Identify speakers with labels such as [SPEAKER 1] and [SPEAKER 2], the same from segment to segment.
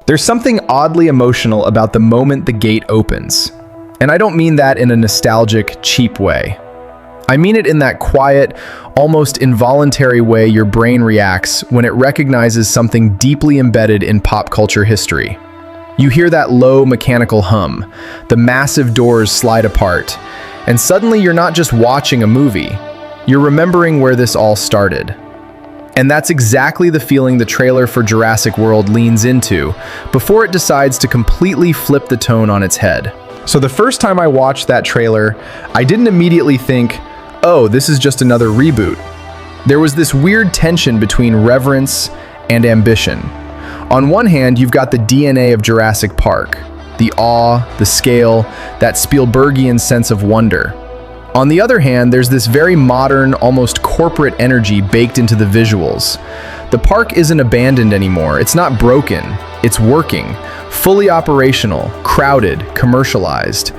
[SPEAKER 1] There's something oddly emotional about the moment the gate opens. And I don't mean that in a nostalgic, cheap way. I mean it in that quiet, almost involuntary way your brain reacts when it recognizes something deeply embedded in pop culture history. You hear that low mechanical hum, the massive doors slide apart, and suddenly you're not just watching a movie, you're remembering where this all started. And that's exactly the feeling the trailer for Jurassic World leans into before it decides to completely flip the tone on its head. So the first time I watched that trailer, I didn't immediately think, oh, this is just another reboot. There was this weird tension between reverence and ambition. On one hand, you've got the DNA of Jurassic Park, the awe, the scale, that Spielbergian sense of wonder. On the other hand, there's this very modern, almost corporate energy baked into the visuals. The park isn't abandoned anymore. It's not broken. It's working, fully operational, crowded, commercialized.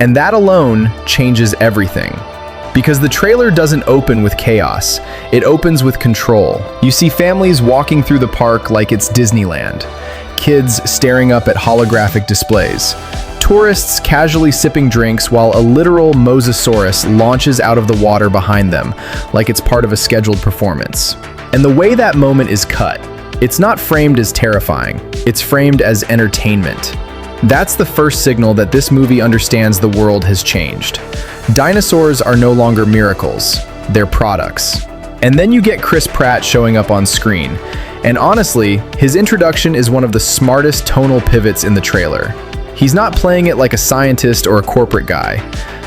[SPEAKER 1] And that alone changes everything. Because the trailer doesn't open with chaos, it opens with control. You see families walking through the park like it's Disneyland, kids staring up at holographic displays, tourists casually sipping drinks while a literal mosasaurus launches out of the water behind them like it's part of a scheduled performance. And the way that moment is cut, it's not framed as terrifying, it's framed as entertainment. That's the first signal that this movie understands the world has changed. Dinosaurs are no longer miracles, they're products. And then you get Chris Pratt showing up on screen. And honestly, his introduction is one of the smartest tonal pivots in the trailer. He's not playing it like a scientist or a corporate guy.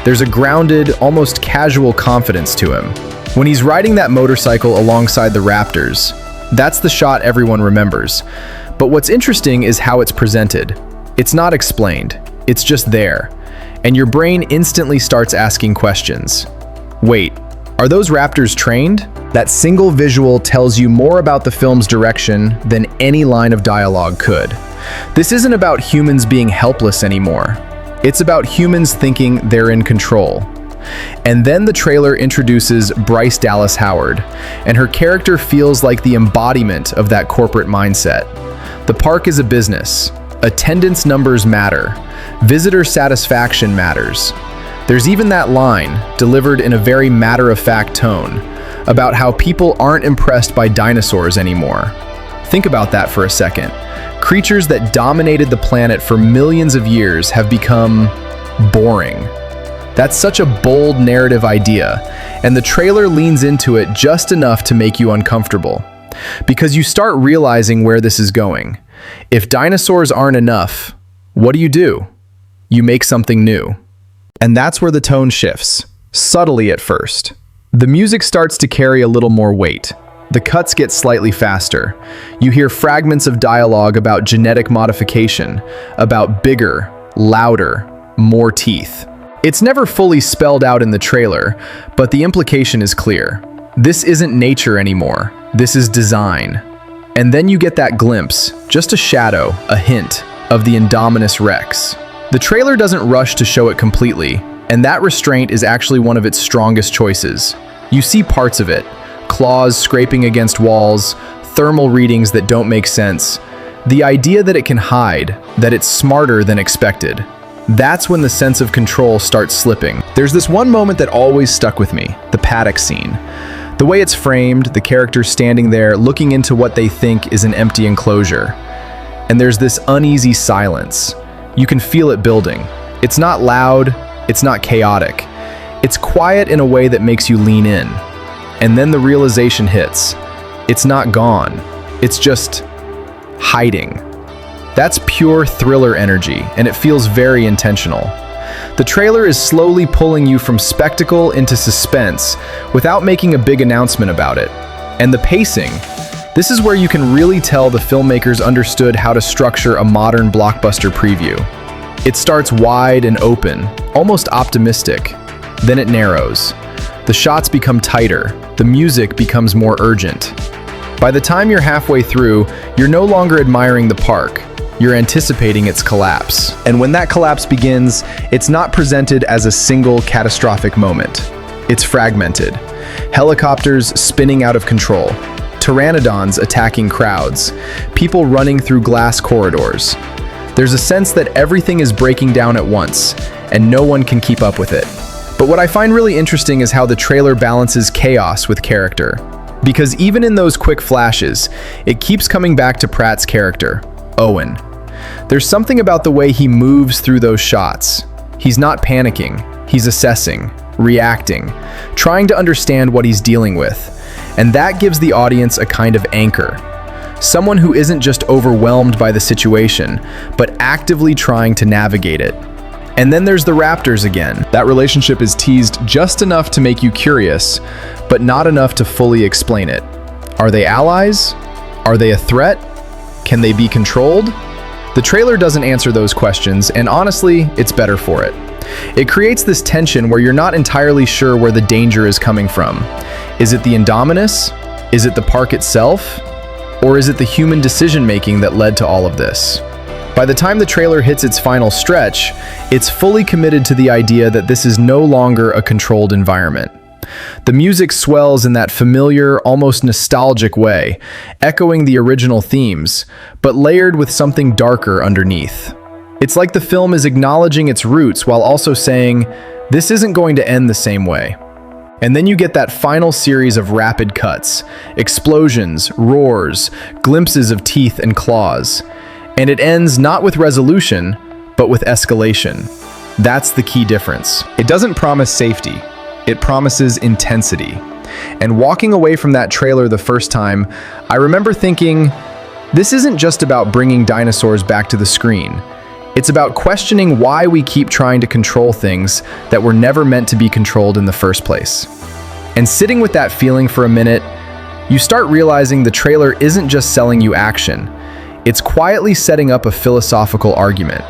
[SPEAKER 1] There's a grounded, almost casual confidence to him. When he's riding that motorcycle alongside the raptors, that's the shot everyone remembers. But what's interesting is how it's presented. It's not explained, it's just there. And your brain instantly starts asking questions. Wait, are those raptors trained? That single visual tells you more about the film's direction than any line of dialogue could. This isn't about humans being helpless anymore. It's about humans thinking they're in control. And then the trailer introduces Bryce Dallas Howard, and her character feels like the embodiment of that corporate mindset. The park is a business. Attendance numbers matter. Visitor satisfaction matters. There's even that line, delivered in a very matter-of-fact tone, about how people aren't impressed by dinosaurs anymore. Think about that for a second. Creatures that dominated the planet for millions of years have become boring. That's such a bold narrative idea, and the trailer leans into it just enough to make you uncomfortable. Because you start realizing where this is going. If dinosaurs aren't enough, what do? You make something new. And that's where the tone shifts, subtly at first. The music starts to carry a little more weight. The cuts get slightly faster. You hear fragments of dialogue about genetic modification, about bigger, louder, more teeth. It's never fully spelled out in the trailer, but the implication is clear. This isn't nature anymore. This is design. And then you get that glimpse, just a shadow, a hint, of the Indominus Rex. The trailer doesn't rush to show it completely, and that restraint is actually one of its strongest choices. You see parts of it, claws scraping against walls, thermal readings that don't make sense. The idea that it can hide, that it's smarter than expected. That's when the sense of control starts slipping. There's this one moment that always stuck with me, the paddock scene. The way it's framed, the characters standing there looking into what they think is an empty enclosure. And there's this uneasy silence. You can feel it building. It's not loud, it's not chaotic. It's quiet in a way that makes you lean in. And then the realization hits. It's not gone. It's just hiding. That's pure thriller energy, and it feels very intentional. The trailer is slowly pulling you from spectacle into suspense without making a big announcement about it. And the pacing, this is where you can really tell the filmmakers understood how to structure a modern blockbuster preview. It starts wide and open, almost optimistic. Then it narrows. The shots become tighter. The music becomes more urgent. By the time you're halfway through, you're no longer admiring the park. You're anticipating its collapse. And when that collapse begins, it's not presented as a single catastrophic moment. It's fragmented. Helicopters spinning out of control. pteranodons attacking crowds, people running through glass corridors. There's a sense that everything is breaking down at once, and no one can keep up with it. But what I find really interesting is how the trailer balances chaos with character. Because even in those quick flashes, it keeps coming back to Pratt's character, Owen. There's something about the way he moves through those shots. He's not panicking, he's assessing, reacting, trying to understand what he's dealing with. And that gives the audience a kind of anchor. Someone who isn't just overwhelmed by the situation, but actively trying to navigate it. And then there's the Raptors again. That relationship is teased just enough to make you curious, but not enough to fully explain it. Are they allies? Are they a threat? Can they be controlled? The trailer doesn't answer those questions, and honestly, it's better for it. It creates this tension where you're not entirely sure where the danger is coming from. Is it the Indominus? Is it the park itself? Or is it the human decision-making that led to all of this? By the time the trailer hits its final stretch, it's fully committed to the idea that this is no longer a controlled environment. The music swells in that familiar, almost nostalgic way, echoing the original themes, but layered with something darker underneath. It's like the film is acknowledging its roots while also saying, this isn't going to end the same way. And then you get that final series of rapid cuts, explosions, roars, glimpses of teeth and claws. And it ends not with resolution, but with escalation. That's the key difference. It doesn't promise safety, it promises intensity. And walking away from that trailer the first time, I remember thinking, this isn't just about bringing dinosaurs back to the screen. It's about questioning why we keep trying to control things that were never meant to be controlled in the first place. And sitting with that feeling for a minute, you start realizing the trailer isn't just selling you action. It's quietly setting up a philosophical argument.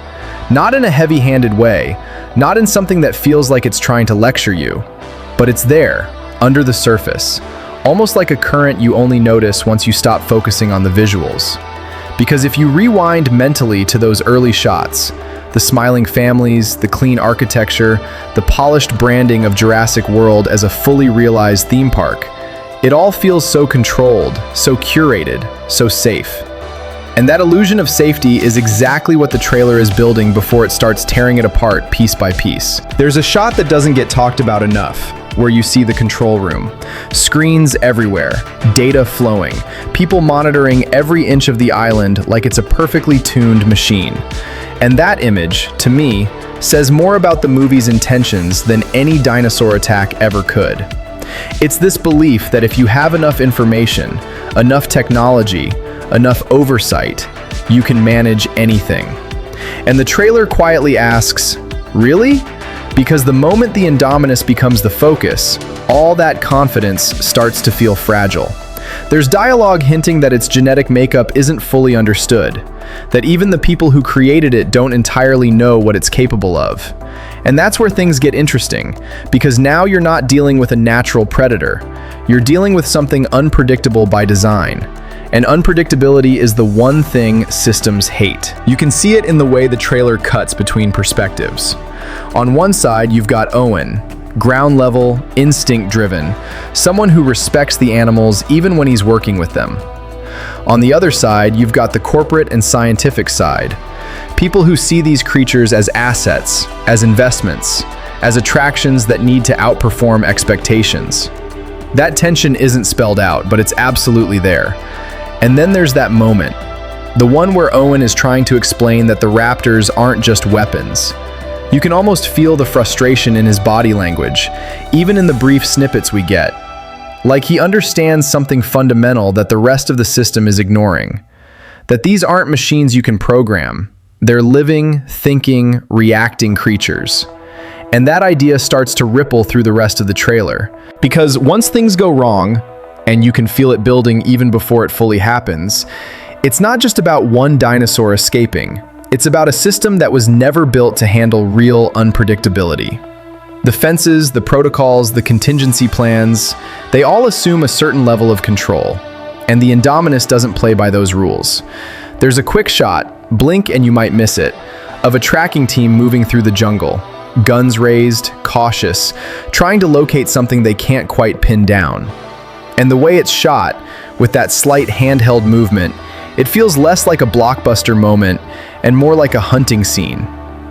[SPEAKER 1] Not in a heavy-handed way, not in something that feels like it's trying to lecture you, but it's there, under the surface, almost like a current you only notice once you stop focusing on the visuals. Because if you rewind mentally to those early shots, the smiling families, the clean architecture, the polished branding of Jurassic World as a fully realized theme park, it all feels so controlled, so curated, so safe. And that illusion of safety is exactly what the trailer is building before it starts tearing it apart piece by piece. There's a shot that doesn't get talked about enough, where you see the control room. Screens everywhere, data flowing, people monitoring every inch of the island like it's a perfectly tuned machine. And that image, to me, says more about the movie's intentions than any dinosaur attack ever could. It's this belief that if you have enough information, enough technology, enough oversight, you can manage anything. And the trailer quietly asks, really? Because the moment the Indominus becomes the focus, all that confidence starts to feel fragile. There's dialogue hinting that its genetic makeup isn't fully understood, that even the people who created it don't entirely know what it's capable of. And that's where things get interesting, because now you're not dealing with a natural predator. You're dealing with something unpredictable by design. And unpredictability is the one thing systems hate. You can see it in the way the trailer cuts between perspectives. On one side, you've got Owen, ground level, instinct driven, someone who respects the animals even when he's working with them. On the other side, you've got the corporate and scientific side, people who see these creatures as assets, as investments, as attractions that need to outperform expectations. That tension isn't spelled out, but it's absolutely there. And then there's that moment, the one where Owen is trying to explain that the raptors aren't just weapons. You can almost feel the frustration in his body language, even in the brief snippets we get. Like he understands something fundamental that the rest of the system is ignoring. That these aren't machines you can program. They're living, thinking, reacting creatures. And that idea starts to ripple through the rest of the trailer. Because once things go wrong, and you can feel it building even before it fully happens, it's not just about one dinosaur escaping. It's about a system that was never built to handle real unpredictability. The fences, the protocols, the contingency plans, they all assume a certain level of control. And the Indominus doesn't play by those rules. There's a quick shot, blink and you might miss it, of a tracking team moving through the jungle, guns raised, cautious, trying to locate something they can't quite pin down. And the way it's shot, with that slight handheld movement, it feels less like a blockbuster moment and more like a hunting scene.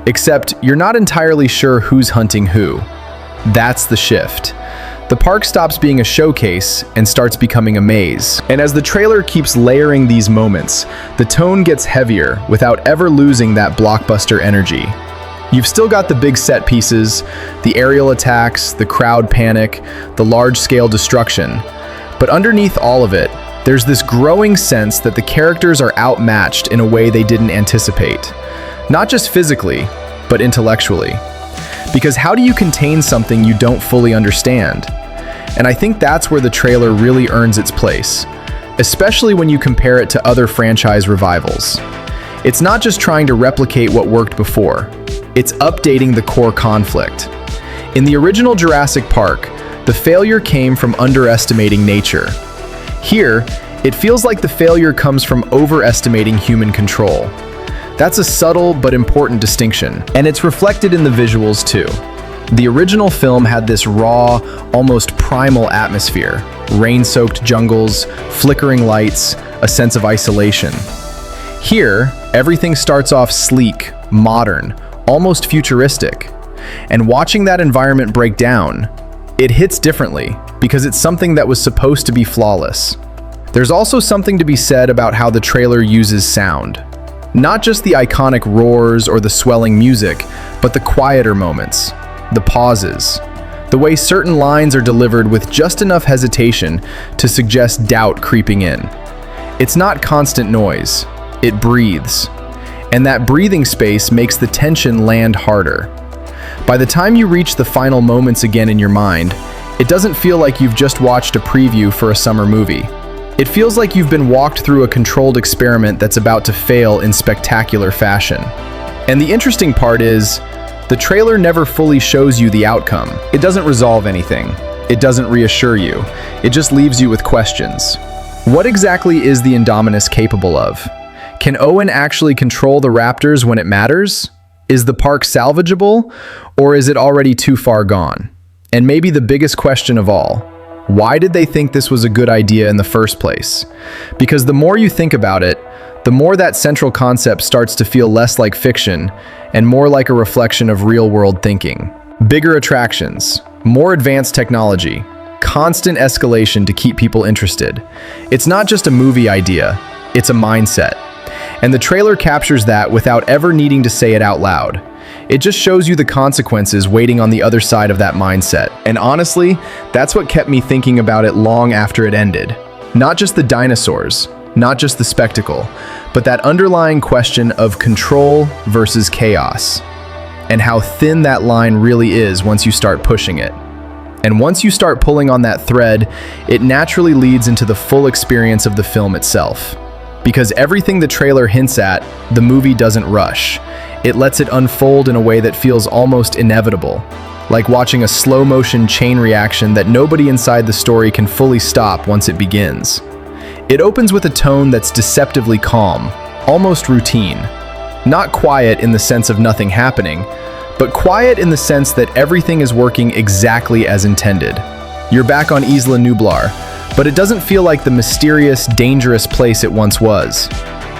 [SPEAKER 1] Except you're not entirely sure who's hunting who. That's the shift. The park stops being a showcase and starts becoming a maze. And as the trailer keeps layering these moments, the tone gets heavier without ever losing that blockbuster energy. You've still got the big set pieces, the aerial attacks, the crowd panic, the large-scale destruction. But underneath all of it, there's this growing sense that the characters are outmatched in a way they didn't anticipate. Not just physically, but intellectually. Because how do you contain something you don't fully understand? And I think that's where the trailer really earns its place, especially when you compare it to other franchise revivals. It's not just trying to replicate what worked before, it's updating the core conflict. In the original Jurassic Park, the failure came from underestimating nature. Here, it feels like the failure comes from overestimating human control. That's a subtle but important distinction, and it's reflected in the visuals too. The original film had this raw, almost primal atmosphere, rain-soaked jungles, flickering lights, a sense of isolation. Here, everything starts off sleek, modern, almost futuristic. And watching that environment break down, it hits differently because it's something that was supposed to be flawless. There's also something to be said about how the trailer uses sound. Not just the iconic roars or the swelling music, but the quieter moments, the pauses, the way certain lines are delivered with just enough hesitation to suggest doubt creeping in. It's not constant noise, it breathes. And that breathing space makes the tension land harder. By the time you reach the final moments again in your mind, it doesn't feel like you've just watched a preview for a summer movie. It feels like you've been walked through a controlled experiment that's about to fail in spectacular fashion. And the interesting part is, the trailer never fully shows you the outcome. It doesn't resolve anything. It doesn't reassure you. It just leaves you with questions. What exactly is the Indominus capable of? Can Owen actually control the raptors when it matters? Is the park salvageable, or is it already too far gone? And maybe the biggest question of all, why did they think this was a good idea in the first place? Because the more you think about it, the more that central concept starts to feel less like fiction and more like a reflection of real-world thinking. Bigger attractions, more advanced technology, constant escalation to keep people interested. It's not just a movie idea, it's a mindset. And the trailer captures that without ever needing to say it out loud. It just shows you the consequences waiting on the other side of that mindset. And honestly, that's what kept me thinking about it long after it ended. Not just the dinosaurs, not just the spectacle, but that underlying question of control versus chaos, and how thin that line really is once you start pushing it. And once you start pulling on that thread, it naturally leads into the full experience of the film itself. Because everything the trailer hints at, the movie doesn't rush. It lets it unfold in a way that feels almost inevitable, like watching a slow-motion chain reaction that nobody inside the story can fully stop once it begins. It opens with a tone that's deceptively calm, almost routine. Not quiet in the sense of nothing happening, but quiet in the sense that everything is working exactly as intended. You're back on Isla Nublar, but it doesn't feel like the mysterious, dangerous place it once was.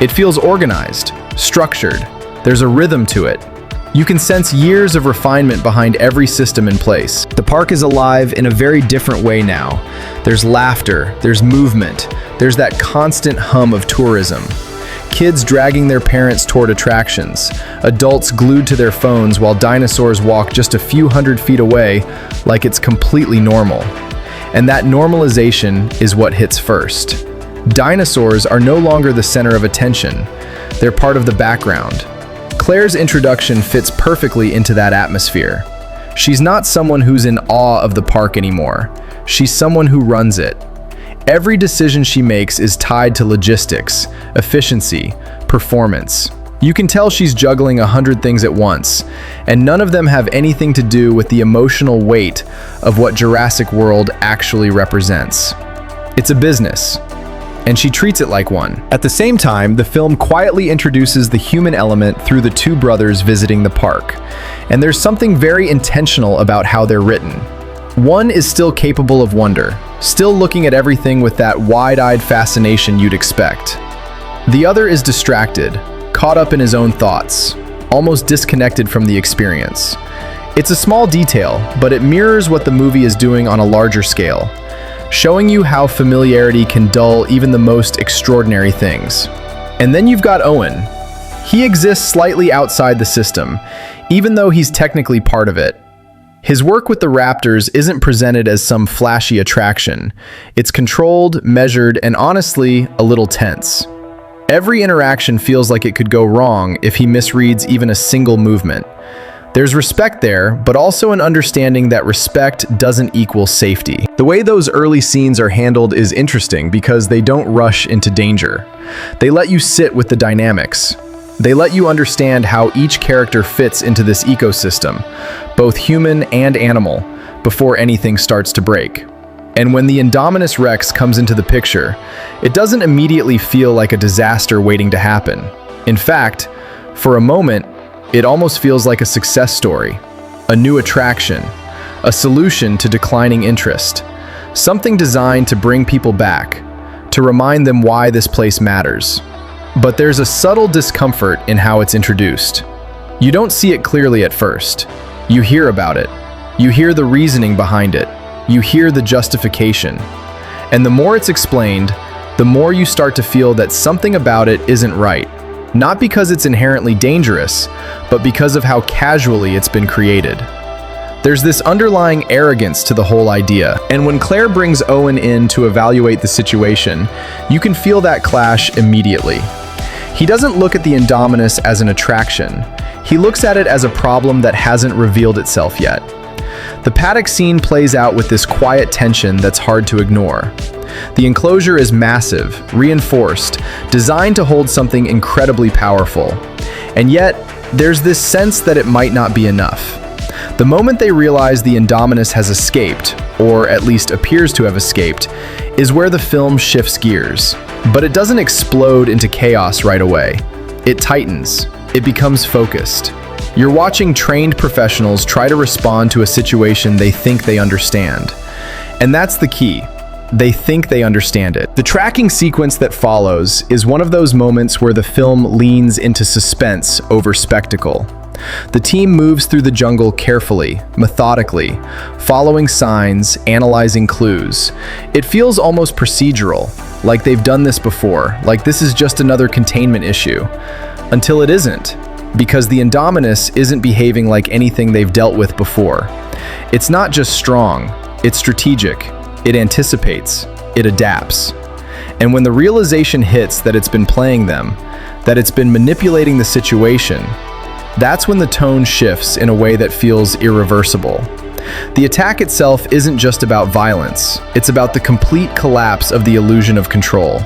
[SPEAKER 1] It feels organized, structured. There's a rhythm to it. You can sense years of refinement behind every system in place. The park is alive in a very different way now. There's laughter, there's movement, there's that constant hum of tourism. Kids dragging their parents toward attractions, adults glued to their phones while dinosaurs walk just a few hundred feet away like it's completely normal. And that normalization is what hits first. Dinosaurs are no longer the center of attention. They're part of the background. Claire's introduction fits perfectly into that atmosphere. She's not someone who's in awe of the park anymore. She's someone who runs it. Every decision she makes is tied to logistics, efficiency, performance. You can tell she's juggling 100 things at once, and none of them have anything to do with the emotional weight of what Jurassic World actually represents. It's a business, and she treats it like one. At the same time, the film quietly introduces the human element through the two brothers visiting the park, and there's something very intentional about how they're written. One is still capable of wonder, still looking at everything with that wide-eyed fascination you'd expect. The other is distracted, caught up in his own thoughts, almost disconnected from the experience. It's a small detail, but it mirrors what the movie is doing on a larger scale, showing you how familiarity can dull even the most extraordinary things. And then you've got Owen. He exists slightly outside the system, even though he's technically part of it. His work with the raptors isn't presented as some flashy attraction. It's controlled, measured, and honestly, a little tense. Every interaction feels like it could go wrong if he misreads even a single movement. There's respect there, but also an understanding that respect doesn't equal safety. The way those early scenes are handled is interesting because they don't rush into danger. They let you sit with the dynamics. They let you understand how each character fits into this ecosystem, both human and animal, before anything starts to break. And when the Indominus Rex comes into the picture, it doesn't immediately feel like a disaster waiting to happen. In fact, for a moment, it almost feels like a success story, a new attraction, a solution to declining interest, something designed to bring people back, to remind them why this place matters. But there's a subtle discomfort in how it's introduced. You don't see it clearly at first. You hear about it. You hear the reasoning behind it. You hear the justification. And the more it's explained, the more you start to feel that something about it isn't right. Not because it's inherently dangerous, but because of how casually it's been created. There's this underlying arrogance to the whole idea, and when Claire brings Owen in to evaluate the situation, you can feel that clash immediately. He doesn't look at the Indominus as an attraction. He looks at it as a problem that hasn't revealed itself yet. The paddock scene plays out with this quiet tension that's hard to ignore. The enclosure is massive, reinforced, designed to hold something incredibly powerful. And yet, there's this sense that it might not be enough. The moment they realize the Indominus has escaped, or at least appears to have escaped, is where the film shifts gears. But it doesn't explode into chaos right away. It tightens. It becomes focused. You're watching trained professionals try to respond to a situation they think they understand. And that's the key. They think they understand it. The tracking sequence that follows is one of those moments where the film leans into suspense over spectacle. The team moves through the jungle carefully, methodically, following signs, analyzing clues. It feels almost procedural, like they've done this before, like this is just another containment issue. Until it isn't, because the Indominus isn't behaving like anything they've dealt with before. It's not just strong, it's strategic. It anticipates, it adapts. And when the realization hits that it's been playing them, that it's been manipulating the situation, that's when the tone shifts in a way that feels irreversible. The attack itself isn't just about violence, it's about the complete collapse of the illusion of control.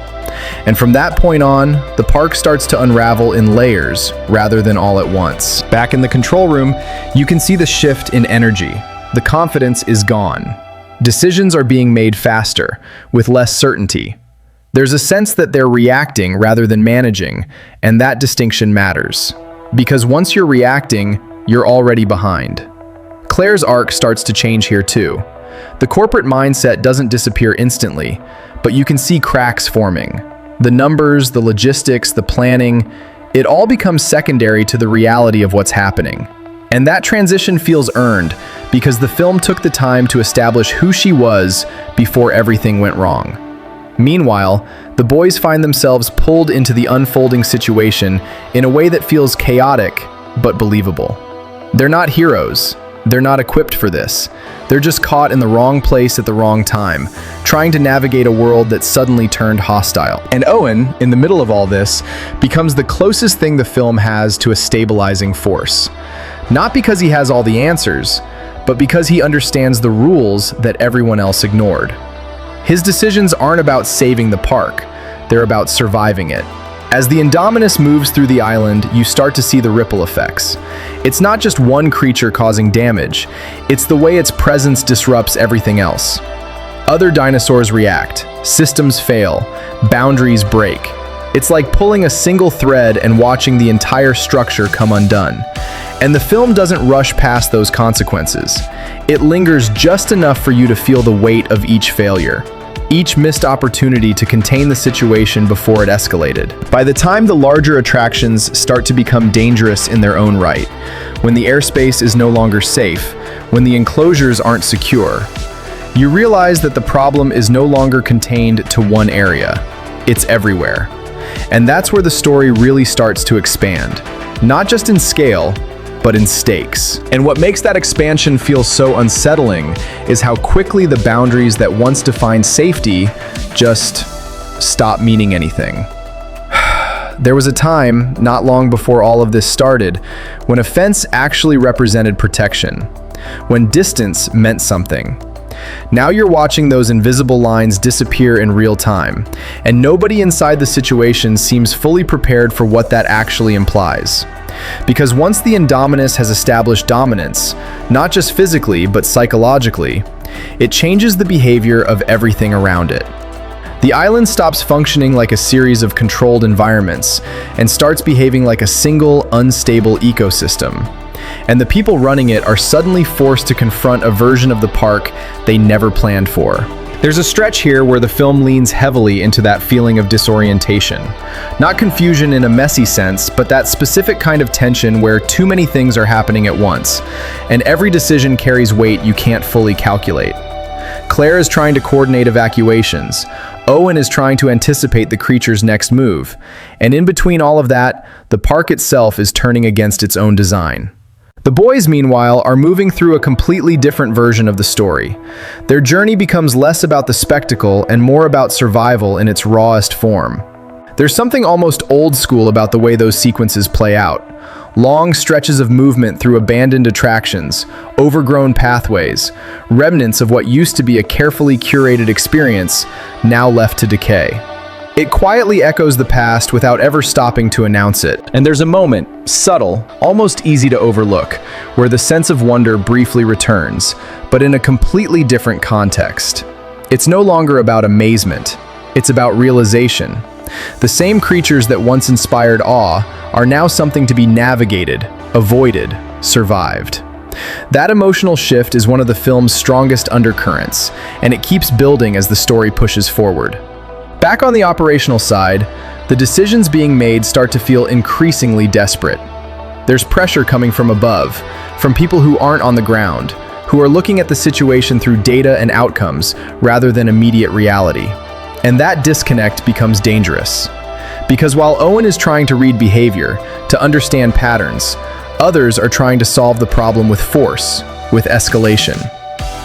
[SPEAKER 1] And from that point on, the park starts to unravel in layers rather than all at once. Back in the control room, you can see the shift in energy. The confidence is gone. Decisions are being made faster, with less certainty. There's a sense that they're reacting rather than managing, and that distinction matters. Because once you're reacting, you're already behind. Claire's arc starts to change here too. The corporate mindset doesn't disappear instantly, but you can see cracks forming. The numbers, the logistics, the planning, it all becomes secondary to the reality of what's happening. And that transition feels earned because the film took the time to establish who she was before everything went wrong. Meanwhile, the boys find themselves pulled into the unfolding situation in a way that feels chaotic but believable. They're not heroes. They're not equipped for this. They're just caught in the wrong place at the wrong time, trying to navigate a world that suddenly turned hostile. And Owen, in the middle of all this, becomes the closest thing the film has to a stabilizing force. Not because he has all the answers, but because he understands the rules that everyone else ignored. His decisions aren't about saving the park, they're about surviving it. As the Indominus moves through the island, you start to see the ripple effects. It's not just one creature causing damage, it's the way its presence disrupts everything else. Other dinosaurs react, systems fail, boundaries break. It's like pulling a single thread and watching the entire structure come undone. And the film doesn't rush past those consequences. It lingers just enough for you to feel the weight of each failure, each missed opportunity to contain the situation before it escalated. By the time the larger attractions start to become dangerous in their own right, when the airspace is no longer safe, when the enclosures aren't secure, you realize that the problem is no longer contained to one area. It's everywhere. And that's where the story really starts to expand, not just in scale, but in stakes. And what makes that expansion feel so unsettling is how quickly the boundaries that once defined safety just stop meaning anything. There was a time, not long before all of this started, when a fence actually represented protection, when distance meant something. Now you're watching those invisible lines disappear in real time, and nobody inside the situation seems fully prepared for what that actually implies. Because once the Indominus has established dominance, not just physically but psychologically, it changes the behavior of everything around it. The island stops functioning like a series of controlled environments and starts behaving like a single, unstable ecosystem. And the people running it are suddenly forced to confront a version of the park they never planned for. There's a stretch here where the film leans heavily into that feeling of disorientation. Not confusion in a messy sense, but that specific kind of tension where too many things are happening at once, and every decision carries weight you can't fully calculate. Claire is trying to coordinate evacuations. Owen is trying to anticipate the creature's next move. And in between all of that, the park itself is turning against its own design. The boys, meanwhile, are moving through a completely different version of the story. Their journey becomes less about the spectacle and more about survival in its rawest form. There's something almost old school about the way those sequences play out. Long stretches of movement through abandoned attractions, overgrown pathways, remnants of what used to be a carefully curated experience, now left to decay. It quietly echoes the past without ever stopping to announce it. And there's a moment, subtle, almost easy to overlook, where the sense of wonder briefly returns, but in a completely different context. It's no longer about amazement, it's about realization. The same creatures that once inspired awe are now something to be navigated, avoided, survived. That emotional shift is one of the film's strongest undercurrents, and it keeps building as the story pushes forward. Back on the operational side, the decisions being made start to feel increasingly desperate. There's pressure coming from above, from people who aren't on the ground, who are looking at the situation through data and outcomes rather than immediate reality. And that disconnect becomes dangerous. Because while Owen is trying to read behavior, to understand patterns, others are trying to solve the problem with force, with escalation.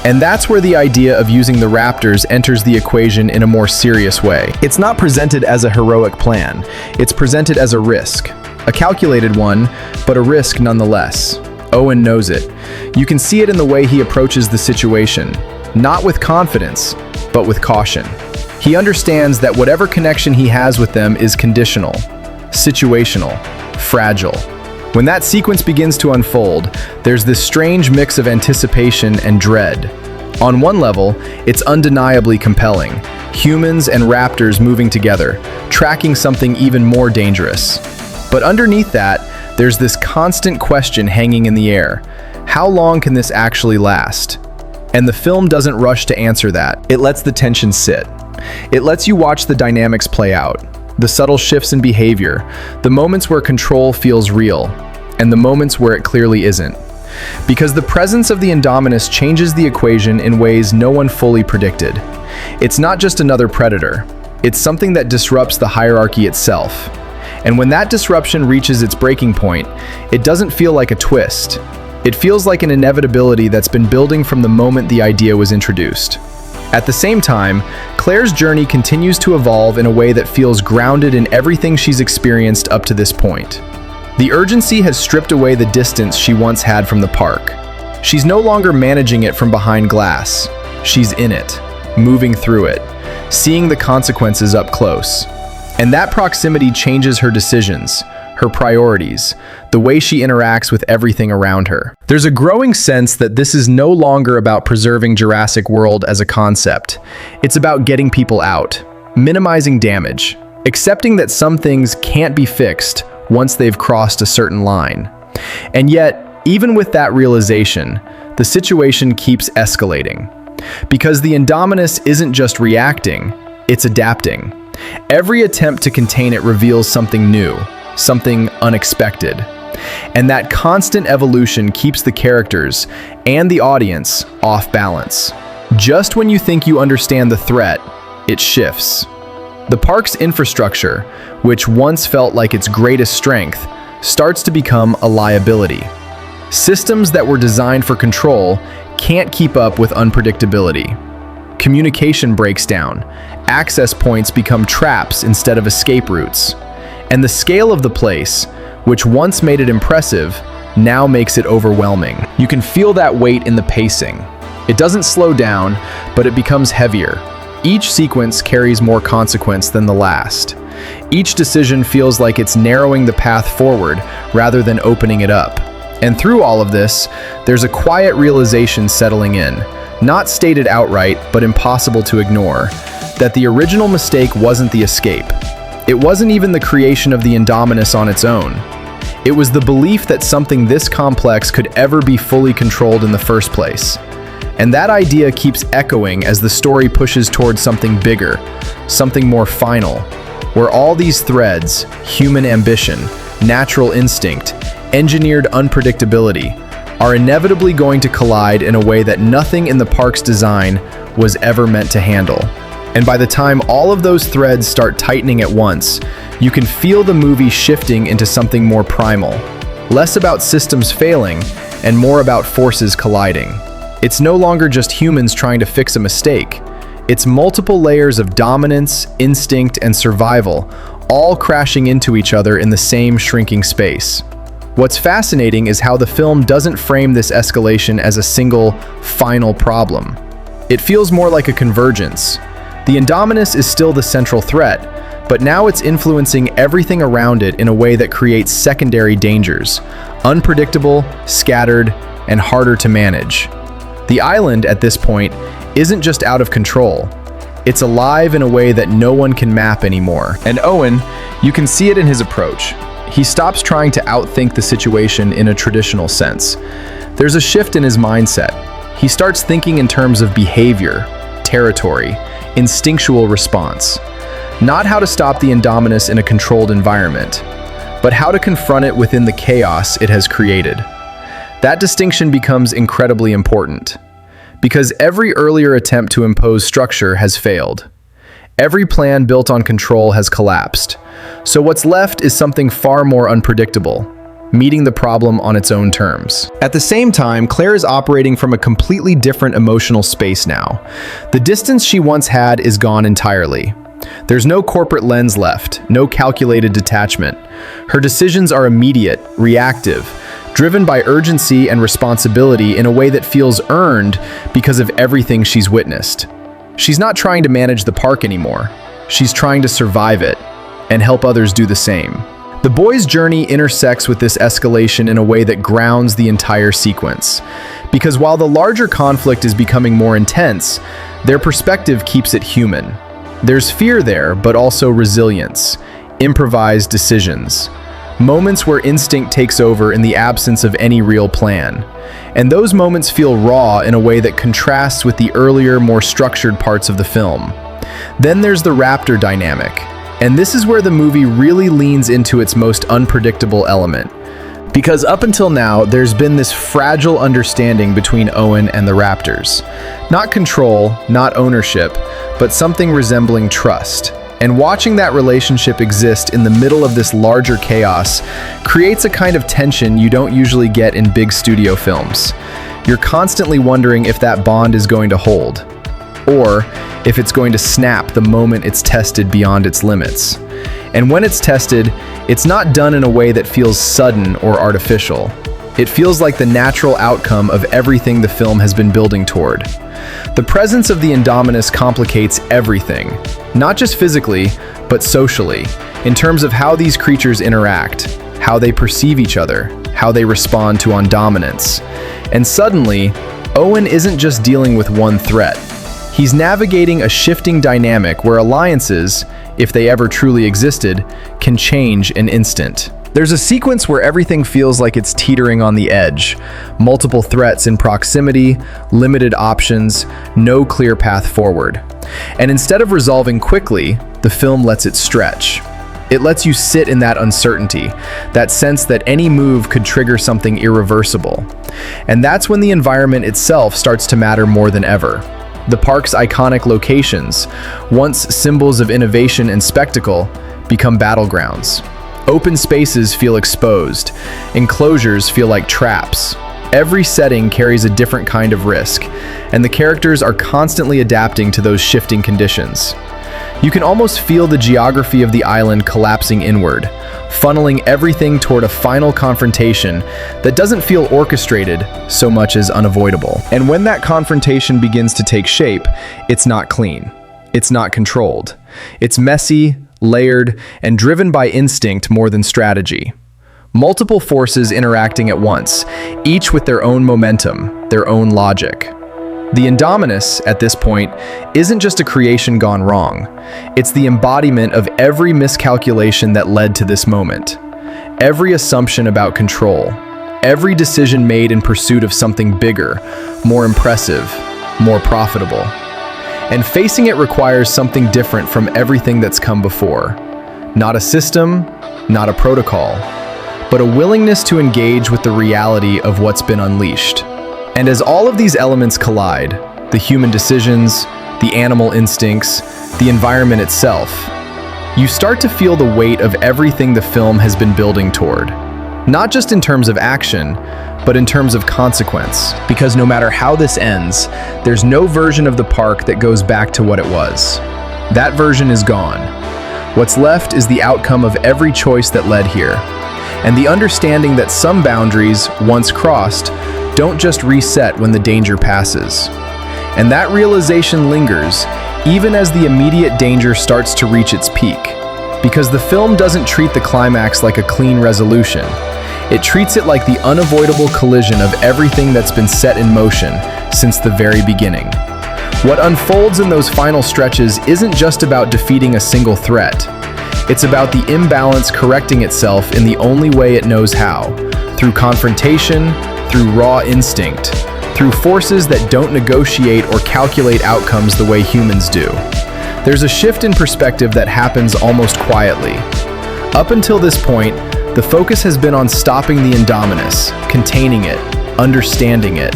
[SPEAKER 1] And that's where the idea of using the Raptors enters the equation in a more serious way. It's not presented as a heroic plan. It's presented as a risk. A calculated one, but a risk nonetheless. Owen knows it. You can see it in the way he approaches the situation. Not with confidence, but with caution. He understands that whatever connection he has with them is conditional, situational, fragile. When that sequence begins to unfold, there's this strange mix of anticipation and dread. On one level, it's undeniably compelling. Humans and raptors moving together, tracking something even more dangerous. But underneath that, there's this constant question hanging in the air. How long can this actually last? And the film doesn't rush to answer that. It lets the tension sit. It lets you watch the dynamics play out. The subtle shifts in behavior, the moments where control feels real, and the moments where it clearly isn't. Because the presence of the Indominus changes the equation in ways no one fully predicted. It's not just another predator, it's something that disrupts the hierarchy itself. And when that disruption reaches its breaking point, it doesn't feel like a twist. It feels like an inevitability that's been building from the moment the idea was introduced. At the same time, Claire's journey continues to evolve in a way that feels grounded in everything she's experienced up to this point. The urgency has stripped away the distance she once had from the park. She's no longer managing it from behind glass. She's in it, moving through it, seeing the consequences up close. And that proximity changes her decisions, her priorities, the way she interacts with everything around her. There's a growing sense that this is no longer about preserving Jurassic World as a concept. It's about getting people out, minimizing damage, accepting that some things can't be fixed once they've crossed a certain line. And yet, even with that realization, the situation keeps escalating. Because the Indominus isn't just reacting, it's adapting. Every attempt to contain it reveals something new, something unexpected. And that constant evolution keeps the characters and the audience off balance. Just when you think you understand the threat, it shifts. The park's infrastructure, which once felt like its greatest strength, starts to become a liability. Systems that were designed for control can't keep up with unpredictability. Communication breaks down, access points become traps instead of escape routes, and the scale of the place, which once made it impressive, now makes it overwhelming. You can feel that weight in the pacing. It doesn't slow down, but it becomes heavier. Each sequence carries more consequence than the last. Each decision feels like it's narrowing the path forward rather than opening it up. And through all of this, there's a quiet realization settling in, not stated outright, but impossible to ignore, that the original mistake wasn't the escape. It wasn't even the creation of the Indominus on its own. It was the belief that something this complex could ever be fully controlled in the first place. And that idea keeps echoing as the story pushes towards something bigger, something more final, where all these threads, human ambition, natural instinct, engineered unpredictability, are inevitably going to collide in a way that nothing in the park's design was ever meant to handle. And by the time all of those threads start tightening at once, you can feel the movie shifting into something more primal, less about systems failing and more about forces colliding. It's no longer just humans trying to fix a mistake. It's multiple layers of dominance, instinct, and survival, all crashing into each other in the same shrinking space. What's fascinating is how the film doesn't frame this escalation as a single, final problem. It feels more like a convergence. The Indominus is still the central threat, but now it's influencing everything around it in a way that creates secondary dangers, unpredictable, scattered, and harder to manage. The island, at this point, isn't just out of control. It's alive in a way that no one can map anymore. And Owen, you can see it in his approach. He stops trying to outthink the situation in a traditional sense. There's a shift in his mindset. He starts thinking in terms of behavior, territory, instinctual response. Not how to stop the Indominus in a controlled environment, but how to confront it within the chaos it has created. That distinction becomes incredibly important, because every earlier attempt to impose structure has failed. Every plan built on control has collapsed. So what's left is something far more unpredictable, meeting the problem on its own terms. At the same time, Claire is operating from a completely different emotional space now. The distance she once had is gone entirely. There's no corporate lens left, no calculated detachment. Her decisions are immediate, reactive, driven by urgency and responsibility in a way that feels earned because of everything she's witnessed. She's not trying to manage the park anymore. She's trying to survive it and help others do the same. The boys' journey intersects with this escalation in a way that grounds the entire sequence. Because while the larger conflict is becoming more intense, their perspective keeps it human. There's fear there, but also resilience, improvised decisions, moments where instinct takes over in the absence of any real plan. And those moments feel raw in a way that contrasts with the earlier, more structured parts of the film. Then there's the raptor dynamic, and this is where the movie really leans into its most unpredictable element. Because up until now, there's been this fragile understanding between Owen and the raptors. Not control, not ownership, but something resembling trust. And watching that relationship exist in the middle of this larger chaos creates a kind of tension you don't usually get in big studio films. You're constantly wondering if that bond is going to hold, or if it's going to snap the moment it's tested beyond its limits. And when it's tested, it's not done in a way that feels sudden or artificial. It feels like the natural outcome of everything the film has been building toward. The presence of the Indominus complicates everything, not just physically, but socially, in terms of how these creatures interact, how they perceive each other, how they respond to dominance. And suddenly, Owen isn't just dealing with one threat. He's navigating a shifting dynamic where alliances, if they ever truly existed, can change in an instant. There's a sequence where everything feels like it's teetering on the edge. Multiple threats in proximity, limited options, no clear path forward. And instead of resolving quickly, the film lets it stretch. It lets you sit in that uncertainty, that sense that any move could trigger something irreversible. And that's when the environment itself starts to matter more than ever. The park's iconic locations, once symbols of innovation and spectacle, become battlegrounds. Open spaces feel exposed, enclosures feel like traps. Every setting carries a different kind of risk, and the characters are constantly adapting to those shifting conditions. You can almost feel the geography of the island collapsing inward, funneling everything toward a final confrontation that doesn't feel orchestrated so much as unavoidable. And when that confrontation begins to take shape, it's not clean. It's not controlled. It's messy, layered, and driven by instinct more than strategy. Multiple forces interacting at once, each with their own momentum, their own logic. The Indominus, at this point, isn't just a creation gone wrong. It's the embodiment of every miscalculation that led to this moment. Every assumption about control. Every decision made in pursuit of something bigger, more impressive, more profitable. And facing it requires something different from everything that's come before. Not a system, not a protocol, but a willingness to engage with the reality of what's been unleashed. And as all of these elements collide, the human decisions, the animal instincts, the environment itself, you start to feel the weight of everything the film has been building toward. Not just in terms of action, but in terms of consequence. Because no matter how this ends, there's no version of the park that goes back to what it was. That version is gone. What's left is the outcome of every choice that led here, and the understanding that some boundaries, once crossed, don't just reset when the danger passes. And that realization lingers, even as the immediate danger starts to reach its peak. Because the film doesn't treat the climax like a clean resolution. It treats it like the unavoidable collision of everything that's been set in motion since the very beginning. What unfolds in those final stretches isn't just about defeating a single threat. It's about the imbalance correcting itself in the only way it knows how, through confrontation, through raw instinct, through forces that don't negotiate or calculate outcomes the way humans do. There's a shift in perspective that happens almost quietly. Up until this point, the focus has been on stopping the Indominus, containing it, understanding it.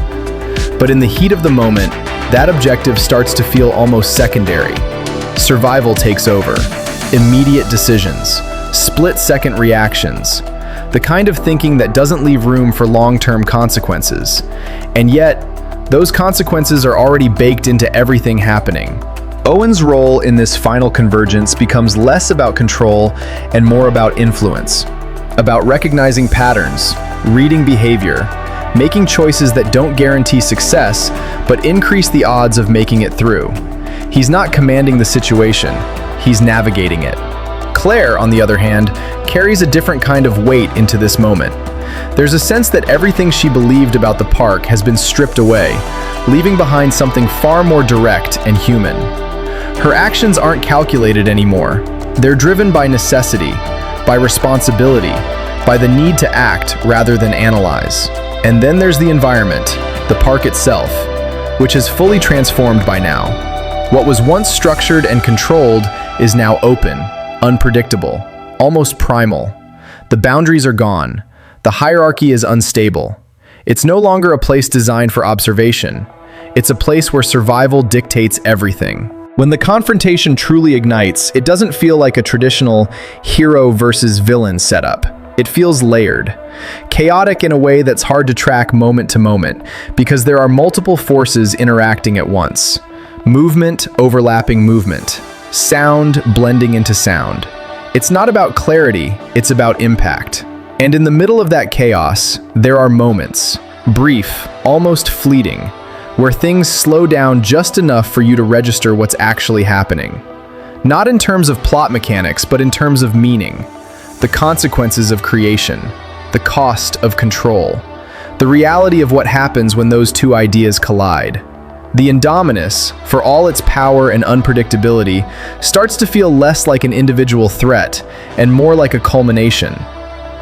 [SPEAKER 1] But in the heat of the moment, that objective starts to feel almost secondary. Survival takes over. Immediate decisions, split-second reactions, the kind of thinking that doesn't leave room for long-term consequences. And yet, those consequences are already baked into everything happening. Owen's role in this final convergence becomes less about control and more about influence, about recognizing patterns, reading behavior, making choices that don't guarantee success, but increase the odds of making it through. He's not commanding the situation, he's navigating it. Claire, on the other hand, carries a different kind of weight into this moment. There's a sense that everything she believed about the park has been stripped away, leaving behind something far more direct and human. Her actions aren't calculated anymore. They're driven by necessity, by responsibility, by the need to act rather than analyze. And then there's the environment, the park itself, which has fully transformed by now. What was once structured and controlled is now open, unpredictable, almost primal. The boundaries are gone. The hierarchy is unstable. It's no longer a place designed for observation. It's a place where survival dictates everything. When the confrontation truly ignites, it doesn't feel like a traditional hero versus villain setup. It feels layered, chaotic in a way that's hard to track moment to moment, because there are multiple forces interacting at once. Movement overlapping movement, sound blending into sound. It's not about clarity, it's about impact. And in the middle of that chaos, there are moments, brief, almost fleeting, where things slow down just enough for you to register what's actually happening. Not in terms of plot mechanics, but in terms of meaning. The consequences of creation, the cost of control, the reality of what happens when those two ideas collide. The Indominus, for all its power and unpredictability, starts to feel less like an individual threat and more like a culmination.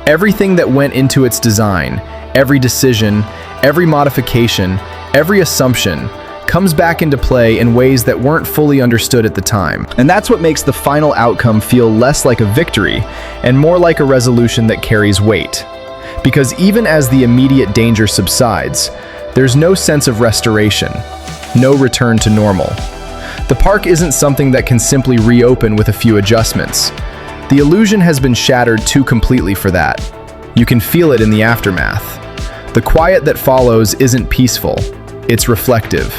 [SPEAKER 1] Everything that went into its design, every decision, every modification, every assumption, comes back into play in ways that weren't fully understood at the time. And that's what makes the final outcome feel less like a victory and more like a resolution that carries weight. Because even as the immediate danger subsides, there's no sense of restoration, no return to normal. The park isn't something that can simply reopen with a few adjustments. The illusion has been shattered too completely for that. You can feel it in the aftermath. The quiet that follows isn't peaceful, it's reflective,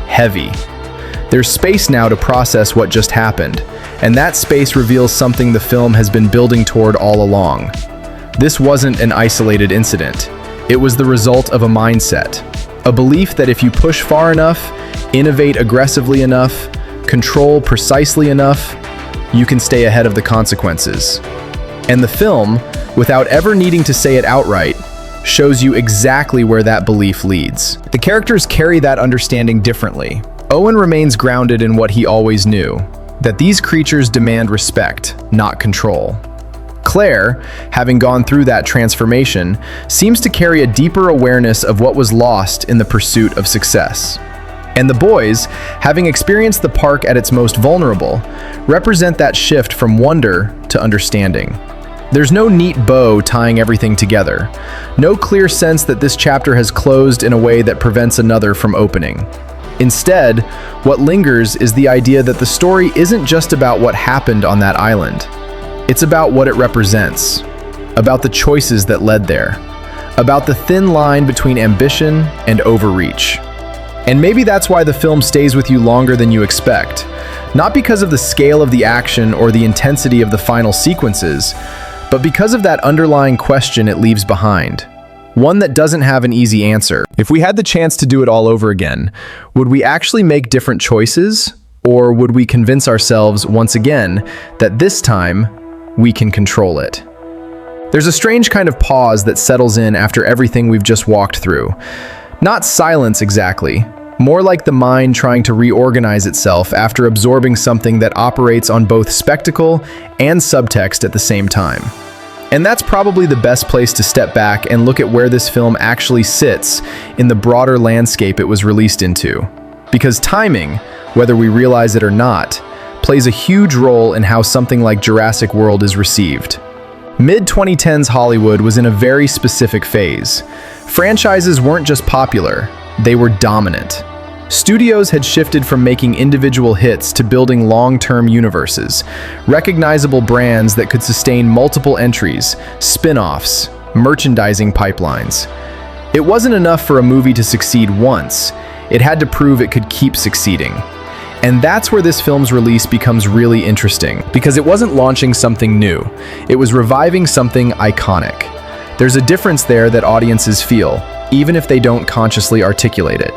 [SPEAKER 1] heavy. There's space now to process what just happened, and that space reveals something the film has been building toward all along. This wasn't an isolated incident. It was the result of a mindset, a belief that if you push far enough, innovate aggressively enough, control precisely enough, you can stay ahead of the consequences. And the film, without ever needing to say it outright, shows you exactly where that belief leads. The characters carry that understanding differently. Owen remains grounded in what he always knew, that these creatures demand respect, not control. Claire, having gone through that transformation, seems to carry a deeper awareness of what was lost in the pursuit of success. And the boys, having experienced the park at its most vulnerable, represent that shift from wonder to understanding. There's no neat bow tying everything together, no clear sense that this chapter has closed in a way that prevents another from opening. Instead, what lingers is the idea that the story isn't just about what happened on that island. It's about what it represents, about the choices that led there, about the thin line between ambition and overreach. And maybe that's why the film stays with you longer than you expect, not because of the scale of the action or the intensity of the final sequences, but because of that underlying question it leaves behind, one that doesn't have an easy answer. If we had the chance to do it all over again, would we actually make different choices, or would we convince ourselves once again that this time we can control it? There's a strange kind of pause that settles in after everything we've just walked through. Not silence exactly, more like the mind trying to reorganize itself after absorbing something that operates on both spectacle and subtext at the same time. And that's probably the best place to step back and look at where this film actually sits in the broader landscape it was released into. Because timing, whether we realize it or not, plays a huge role in how something like Jurassic World is received. Mid-2010s Hollywood was in a very specific phase. Franchises weren't just popular, they were dominant. Studios had shifted from making individual hits to building long-term universes, recognizable brands that could sustain multiple entries, spin-offs, merchandising pipelines. It wasn't enough for a movie to succeed once, it had to prove it could keep succeeding. And that's where this film's release becomes really interesting, because it wasn't launching something new, it was reviving something iconic. There's a difference there that audiences feel, even if they don't consciously articulate it.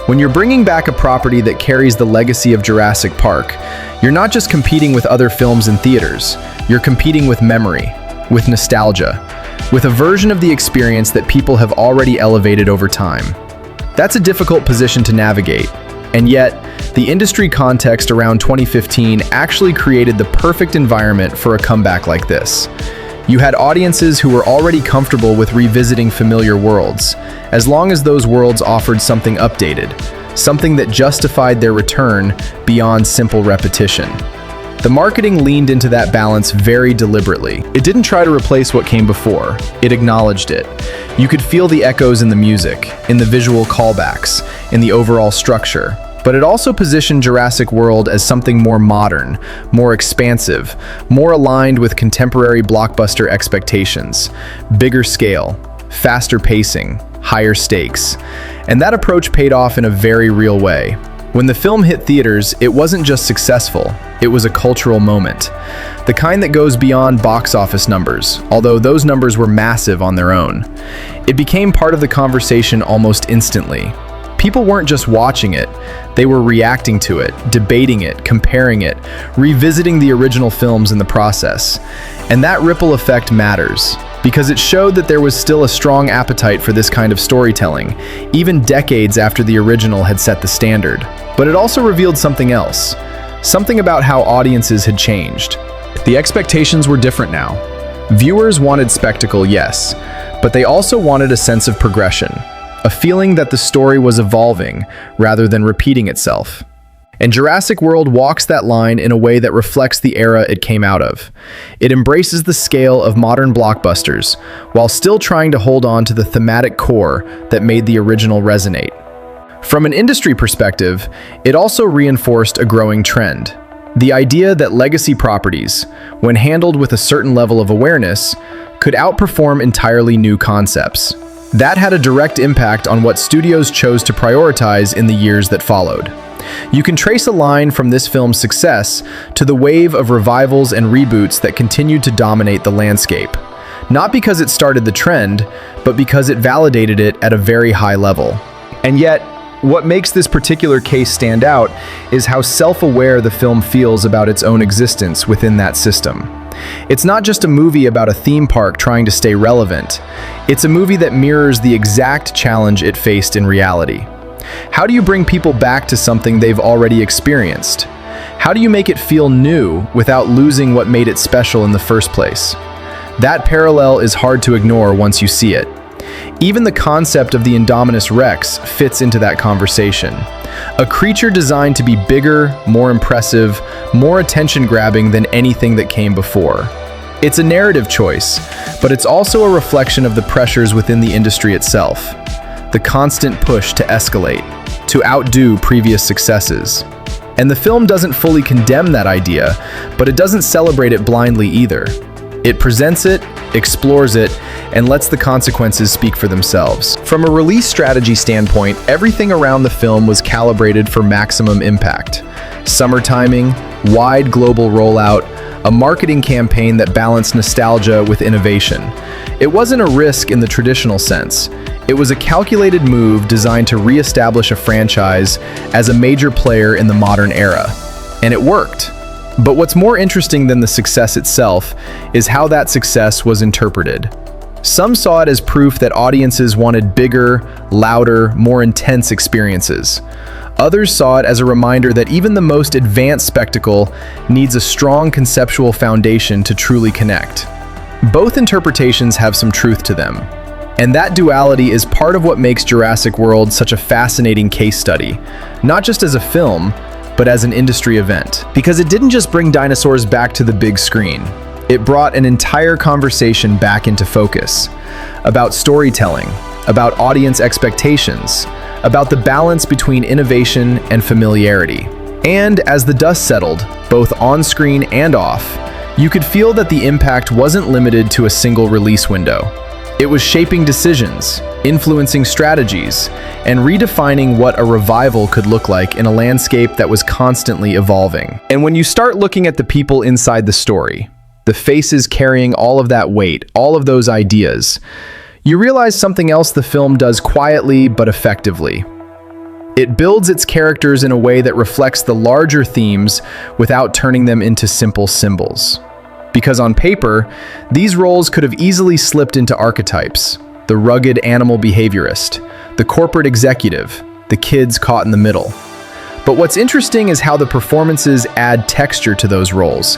[SPEAKER 1] When you're bringing back a property that carries the legacy of Jurassic Park, you're not just competing with other films in theaters, you're competing with memory, with nostalgia, with a version of the experience that people have already elevated over time. That's a difficult position to navigate, and yet, the industry context around 2015 actually created the perfect environment for a comeback like this. You had audiences who were already comfortable with revisiting familiar worlds, as long as those worlds offered something updated, something that justified their return beyond simple repetition. The marketing leaned into that balance very deliberately. It didn't try to replace what came before, it acknowledged it. You could feel the echoes in the music, in the visual callbacks, in the overall structure. But it also positioned Jurassic World as something more modern, more expansive, more aligned with contemporary blockbuster expectations. Bigger scale, faster pacing, higher stakes. And that approach paid off in a very real way. When the film hit theaters, it wasn't just successful, it was a cultural moment. The kind that goes beyond box office numbers, although those numbers were massive on their own. It became part of the conversation almost instantly. People weren't just watching it, they were reacting to it, debating it, comparing it, revisiting the original films in the process. And that ripple effect matters, because it showed that there was still a strong appetite for this kind of storytelling, even decades after the original had set the standard. But it also revealed something else, something about how audiences had changed. The expectations were different now. Viewers wanted spectacle, yes, but they also wanted a sense of progression, a feeling that the story was evolving rather than repeating itself. And Jurassic World walks that line in a way that reflects the era it came out of. It embraces the scale of modern blockbusters, while still trying to hold on to the thematic core that made the original resonate. From an industry perspective, it also reinforced a growing trend. The idea that legacy properties, when handled with a certain level of awareness, could outperform entirely new concepts. That had a direct impact on what studios chose to prioritize in the years that followed. You can trace a line from this film's success to the wave of revivals and reboots that continued to dominate the landscape. Not because it started the trend, but because it validated it at a very high level. And yet, what makes this particular case stand out is how self-aware the film feels about its own existence within that system. It's not just a movie about a theme park trying to stay relevant. It's a movie that mirrors the exact challenge it faced in reality. How do you bring people back to something they've already experienced? How do you make it feel new without losing what made it special in the first place? That parallel is hard to ignore once you see it. Even the concept of the Indominus Rex fits into that conversation. A creature designed to be bigger, more impressive, more attention-grabbing than anything that came before. It's a narrative choice, but it's also a reflection of the pressures within the industry itself. The constant push to escalate, to outdo previous successes. And the film doesn't fully condemn that idea, but it doesn't celebrate it blindly either. It presents it, explores it, and lets the consequences speak for themselves. From a release strategy standpoint, everything around the film was calibrated for maximum impact. Summer timing, wide global rollout, a marketing campaign that balanced nostalgia with innovation. It wasn't a risk in the traditional sense. It was a calculated move designed to re-establish a franchise as a major player in the modern era. And it worked. But what's more interesting than the success itself is how that success was interpreted. Some saw it as proof that audiences wanted bigger, louder, more intense experiences. Others saw it as a reminder that even the most advanced spectacle needs a strong conceptual foundation to truly connect. Both interpretations have some truth to them. And that duality is part of what makes Jurassic World such a fascinating case study, not just as a film, but as an industry event. Because it didn't just bring dinosaurs back to the big screen. It brought an entire conversation back into focus. About storytelling, about audience expectations, about the balance between innovation and familiarity. And as the dust settled, both on screen and off, you could feel that the impact wasn't limited to a single release window. It was shaping decisions, influencing strategies, and redefining what a revival could look like in a landscape that was constantly evolving. And when you start looking at the people inside the story, the faces carrying all of that weight, all of those ideas, you realize something else the film does quietly but effectively. It builds its characters in a way that reflects the larger themes without turning them into simple symbols. Because on paper, these roles could have easily slipped into archetypes: the rugged animal behaviorist, the corporate executive, the kids caught in the middle. But what's interesting is how the performances add texture to those roles,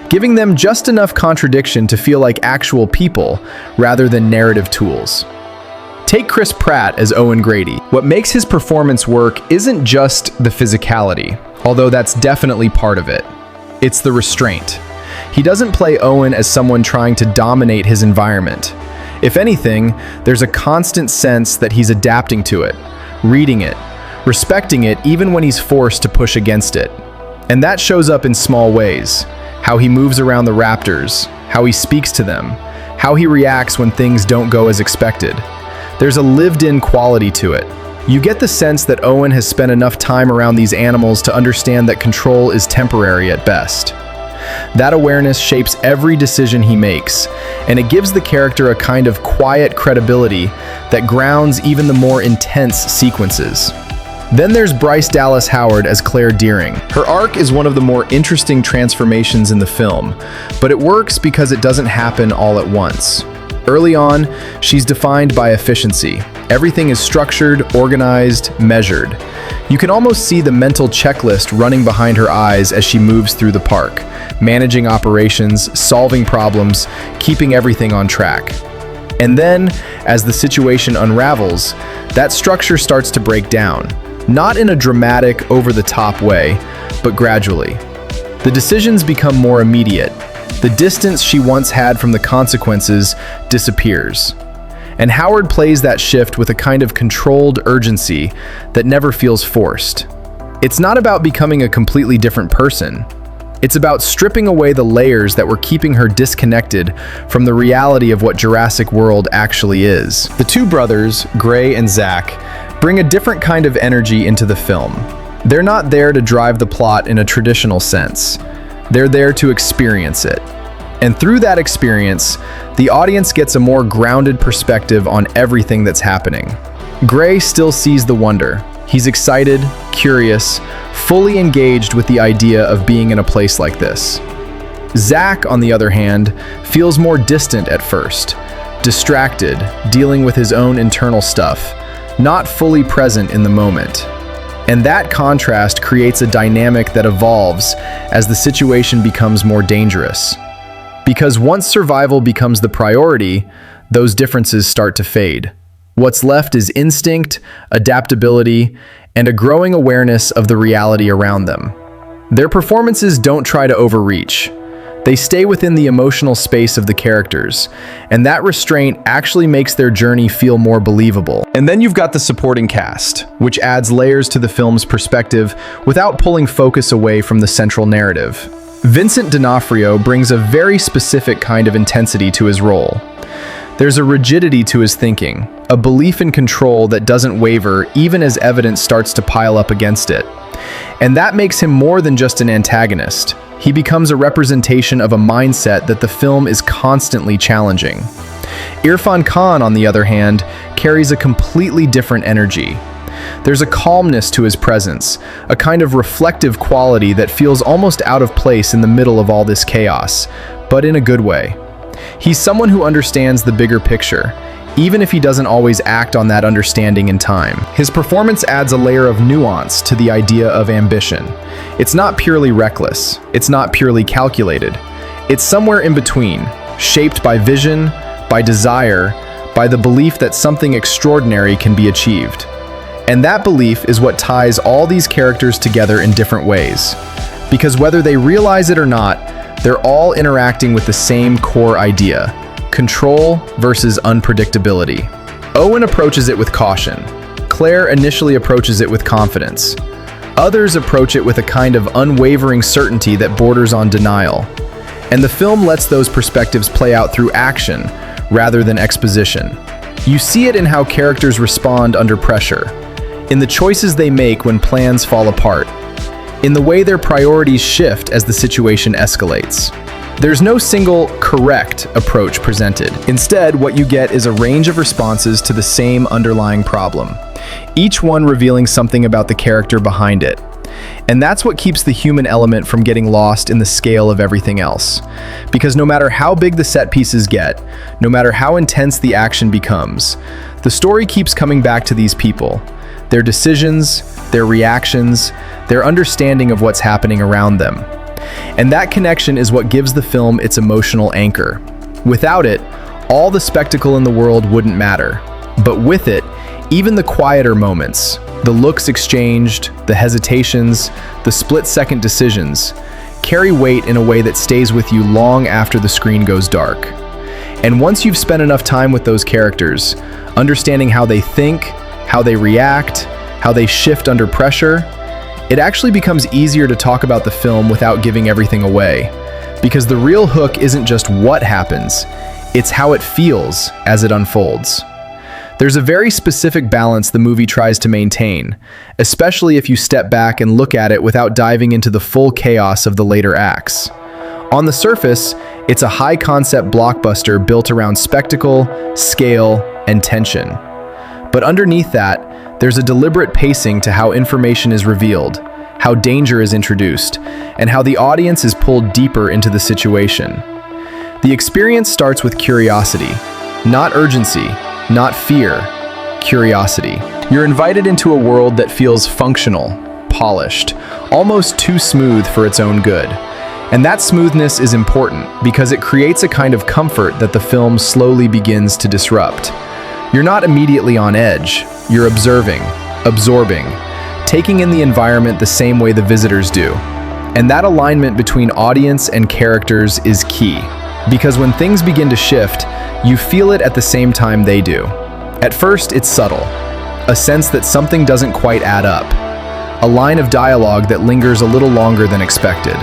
[SPEAKER 1] giving them just enough contradiction to feel like actual people rather than narrative tools. Take Chris Pratt as Owen Grady. What makes his performance work isn't just the physicality, although that's definitely part of it. It's the restraint. He doesn't play Owen as someone trying to dominate his environment. If anything, there's a constant sense that he's adapting to it, reading it, respecting it even when he's forced to push against it. And that shows up in small ways. How he moves around the raptors, how he speaks to them, how he reacts when things don't go as expected. There's a lived-in quality to it. You get the sense that Owen has spent enough time around these animals to understand that control is temporary at best. That awareness shapes every decision he makes, and it gives the character a kind of quiet credibility that grounds even the more intense sequences. Then there's Bryce Dallas Howard as Claire Dearing. Her arc is one of the more interesting transformations in the film, but it works because it doesn't happen all at once. Early on, she's defined by efficiency. Everything is structured, organized, measured. You can almost see the mental checklist running behind her eyes as she moves through the park, managing operations, solving problems, keeping everything on track. And then, as the situation unravels, that structure starts to break down, not in a dramatic, over-the-top way, but gradually. The decisions become more immediate. The distance she once had from the consequences disappears. And Howard plays that shift with a kind of controlled urgency that never feels forced. It's not about becoming a completely different person. It's about stripping away the layers that were keeping her disconnected from the reality of what Jurassic World actually is. The two brothers, Gray and Zach, bring a different kind of energy into the film. They're not there to drive the plot in a traditional sense. They're there to experience it. And through that experience, the audience gets a more grounded perspective on everything that's happening. Gray still sees the wonder. He's excited, curious, fully engaged with the idea of being in a place like this. Zach, on the other hand, feels more distant at first, distracted, dealing with his own internal stuff, not fully present in the moment. And that contrast creates a dynamic that evolves as the situation becomes more dangerous. Because once survival becomes the priority, those differences start to fade. What's left is instinct, adaptability, and a growing awareness of the reality around them. Their performances don't try to overreach. They stay within the emotional space of the characters, and that restraint actually makes their journey feel more believable. And then you've got the supporting cast, which adds layers to the film's perspective without pulling focus away from the central narrative. Vincent D'Onofrio brings a very specific kind of intensity to his role. There's a rigidity to his thinking, a belief in control that doesn't waver even as evidence starts to pile up against it. And that makes him more than just an antagonist. He becomes a representation of a mindset that the film is constantly challenging. Irfan Khan, on the other hand, carries a completely different energy. There's a calmness to his presence, a kind of reflective quality that feels almost out of place in the middle of all this chaos, but in a good way. He's someone who understands the bigger picture, even if he doesn't always act on that understanding in time. His performance adds a layer of nuance to the idea of ambition. It's not purely reckless, it's not purely calculated. It's somewhere in between, shaped by vision, by desire, by the belief that something extraordinary can be achieved. And that belief is what ties all these characters together in different ways. Because whether they realize it or not, they're all interacting with the same core idea: control versus unpredictability. Owen approaches it with caution. Claire initially approaches it with confidence. Others approach it with a kind of unwavering certainty that borders on denial. And the film lets those perspectives play out through action rather than exposition. You see it in how characters respond under pressure, in the choices they make when plans fall apart, in the way their priorities shift as the situation escalates. There's no single correct approach presented. Instead, what you get is a range of responses to the same underlying problem, each one revealing something about the character behind it. And that's what keeps the human element from getting lost in the scale of everything else. Because no matter how big the set pieces get, no matter how intense the action becomes, the story keeps coming back to these people, their decisions, their reactions, their understanding of what's happening around them. And that connection is what gives the film its emotional anchor. Without it, all the spectacle in the world wouldn't matter. But with it, even the quieter moments, the looks exchanged, the hesitations, the split-second decisions, carry weight in a way that stays with you long after the screen goes dark. And once you've spent enough time with those characters, understanding how they think, how they react, how they shift under pressure, it actually becomes easier to talk about the film without giving everything away. Because the real hook isn't just what happens, it's how it feels as it unfolds. There's a very specific balance the movie tries to maintain, especially if you step back and look at it without diving into the full chaos of the later acts. On the surface, it's a high-concept blockbuster built around spectacle, scale, and tension. But underneath that, there's a deliberate pacing to how information is revealed, how danger is introduced, and how the audience is pulled deeper into the situation. The experience starts with curiosity, not urgency, not fear, curiosity. You're invited into a world that feels functional, polished, almost too smooth for its own good. And that smoothness is important because it creates a kind of comfort that the film slowly begins to disrupt. You're not immediately on edge, you're observing, absorbing, taking in the environment the same way the visitors do. And that alignment between audience and characters is key, because when things begin to shift, you feel it at the same time they do. At first, it's subtle, a sense that something doesn't quite add up, a line of dialogue that lingers a little longer than expected,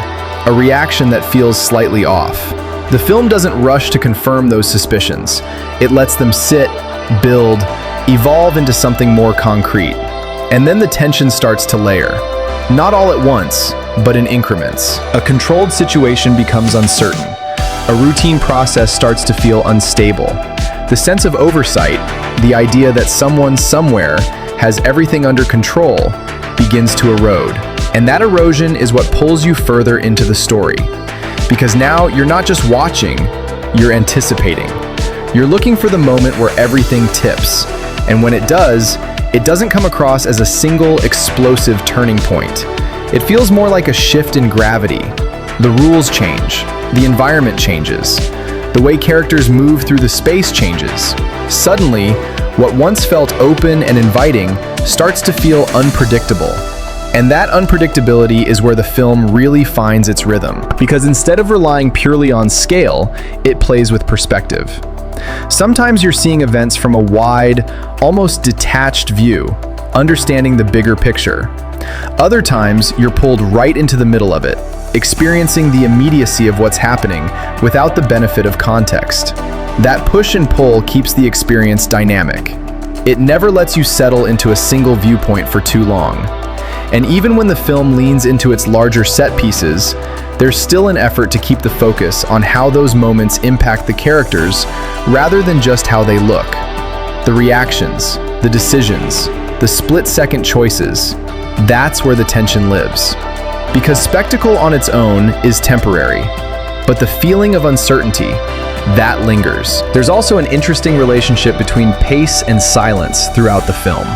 [SPEAKER 1] a reaction that feels slightly off. The film doesn't rush to confirm those suspicions. It lets them sit, build, evolve into something more concrete. And then the tension starts to layer. Not all at once, but in increments. A controlled situation becomes uncertain. A routine process starts to feel unstable. The sense of oversight, the idea that someone somewhere has everything under control, begins to erode. And that erosion is what pulls you further into the story. Because now you're not just watching, you're anticipating. You're looking for the moment where everything tips. And when it doesn't come across as a single explosive turning point. It feels more like a shift in gravity. The rules change, the environment changes, the way characters move through the space changes. Suddenly, what once felt open and inviting starts to feel unpredictable. And that unpredictability is where the film really finds its rhythm, because instead of relying purely on scale, it plays with perspective. Sometimes you're seeing events from a wide, almost detached view, understanding the bigger picture. Other times, you're pulled right into the middle of it, experiencing the immediacy of what's happening without the benefit of context. That push and pull keeps the experience dynamic. It never lets you settle into a single viewpoint for too long. And even when the film leans into its larger set pieces, there's still an effort to keep the focus on how those moments impact the characters rather than just how they look. The reactions, the decisions, the split-second choices, that's where the tension lives. Because spectacle on its own is temporary, but the feeling of uncertainty, that lingers. There's also an interesting relationship between pace and silence throughout the film.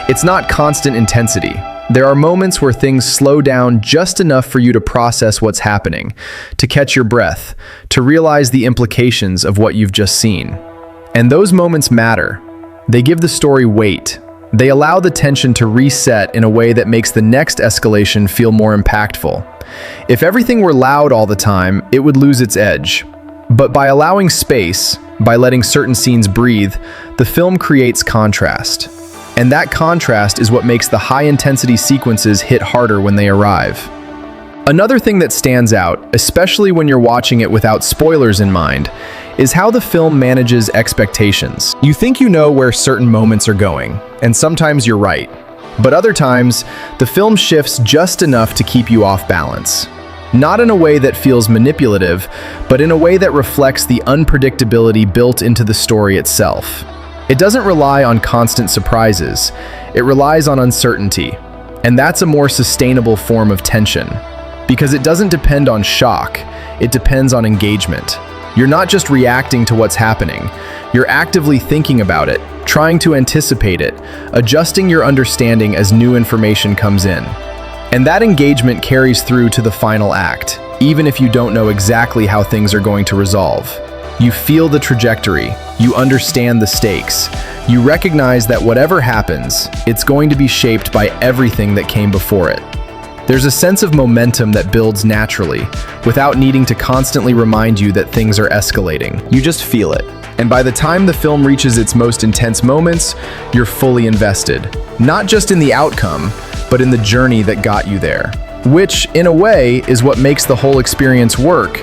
[SPEAKER 1] It's not constant intensity. There are moments where things slow down just enough for you to process what's happening, to catch your breath, to realize the implications of what you've just seen. And those moments matter. They give the story weight. They allow the tension to reset in a way that makes the next escalation feel more impactful. If everything were loud all the time, it would lose its edge. But by allowing space, by letting certain scenes breathe, the film creates contrast. And that contrast is what makes the high-intensity sequences hit harder when they arrive. Another thing that stands out, especially when you're watching it without spoilers in mind, is how the film manages expectations. You think you know where certain moments are going, and sometimes you're right. But other times, the film shifts just enough to keep you off balance. Not in a way that feels manipulative, but in a way that reflects the unpredictability built into the story itself. It doesn't rely on constant surprises, it relies on uncertainty. And that's a more sustainable form of tension. Because it doesn't depend on shock, it depends on engagement. You're not just reacting to what's happening, you're actively thinking about it, trying to anticipate it, adjusting your understanding as new information comes in. And that engagement carries through to the final act, even if you don't know exactly how things are going to resolve. You feel the trajectory, you understand the stakes, you recognize that whatever happens, it's going to be shaped by everything that came before it. There's a sense of momentum that builds naturally, without needing to constantly remind you that things are escalating. You just feel it. And by the time the film reaches its most intense moments, you're fully invested. Not just in the outcome, but in the journey that got you there. Which, in a way, is what makes the whole experience work,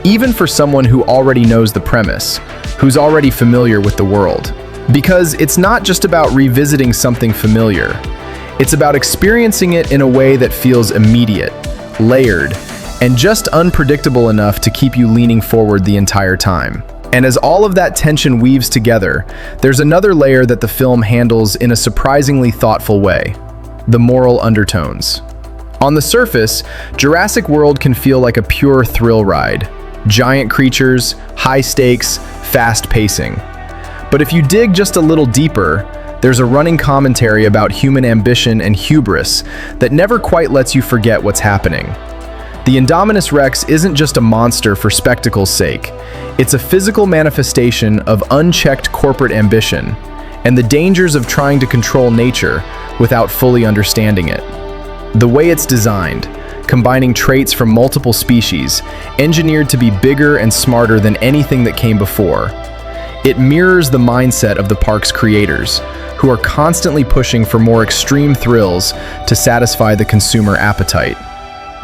[SPEAKER 1] even for someone who already knows the premise, who's already familiar with the world. Because it's not just about revisiting something familiar. It's about experiencing it in a way that feels immediate, layered, and just unpredictable enough to keep you leaning forward the entire time. And as all of that tension weaves together, there's another layer that the film handles in a surprisingly thoughtful way: the moral undertones. On the surface, Jurassic World can feel like a pure thrill ride. Giant creatures, high stakes, fast pacing. But if you dig just a little deeper, there's a running commentary about human ambition and hubris that never quite lets you forget what's happening. The Indominus Rex isn't just a monster for spectacle's sake. It's a physical manifestation of unchecked corporate ambition and the dangers of trying to control nature without fully understanding it. The way it's designed, combining traits from multiple species, engineered to be bigger and smarter than anything that came before, it mirrors the mindset of the park's creators, who are constantly pushing for more extreme thrills to satisfy the consumer appetite.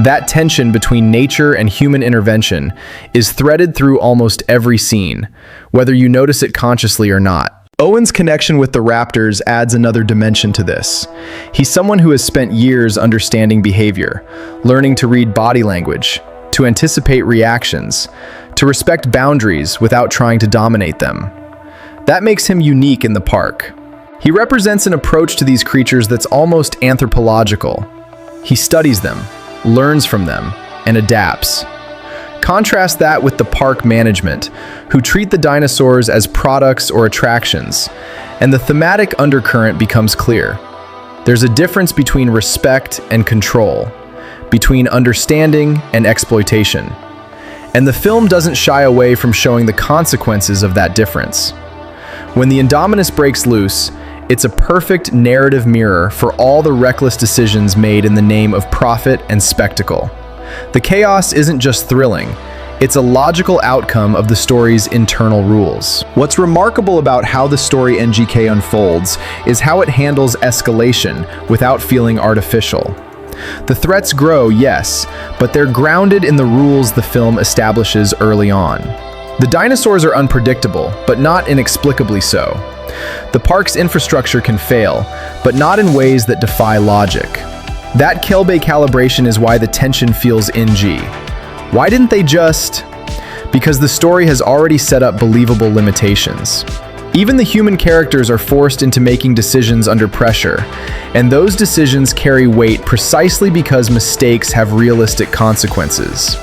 [SPEAKER 1] That tension between nature and human intervention is threaded through almost every scene, whether you notice it consciously or not. Owen's connection with the raptors adds another dimension to this. He's someone who has spent years understanding behavior, learning to read body language, to anticipate reactions, to respect boundaries without trying to dominate them. That makes him unique in the park. He represents an approach to these creatures that's almost anthropological. He studies them, learns from them, and adapts. Contrast that with the park management, who treat the dinosaurs as products or attractions, and the thematic undercurrent becomes clear. There's a difference between respect and control, between understanding and exploitation. And the film doesn't shy away from showing the consequences of that difference. When the Indominus breaks loose, it's a perfect narrative mirror for all the reckless decisions made in the name of profit and spectacle. The chaos isn't just thrilling, it's a logical outcome of the story's internal rules. What's remarkable about how the story NGK unfolds is how it handles escalation without feeling artificial. The threats grow, yes, but they're grounded in the rules the film establishes early on. The dinosaurs are unpredictable, but not inexplicably so. The park's infrastructure can fail, but not in ways that defy logic. That Kelbe calibration is why the tension feels NG. Why didn't they just? Because the story has already set up believable limitations. Even the human characters are forced into making decisions under pressure, and those decisions carry weight precisely because mistakes have realistic consequences.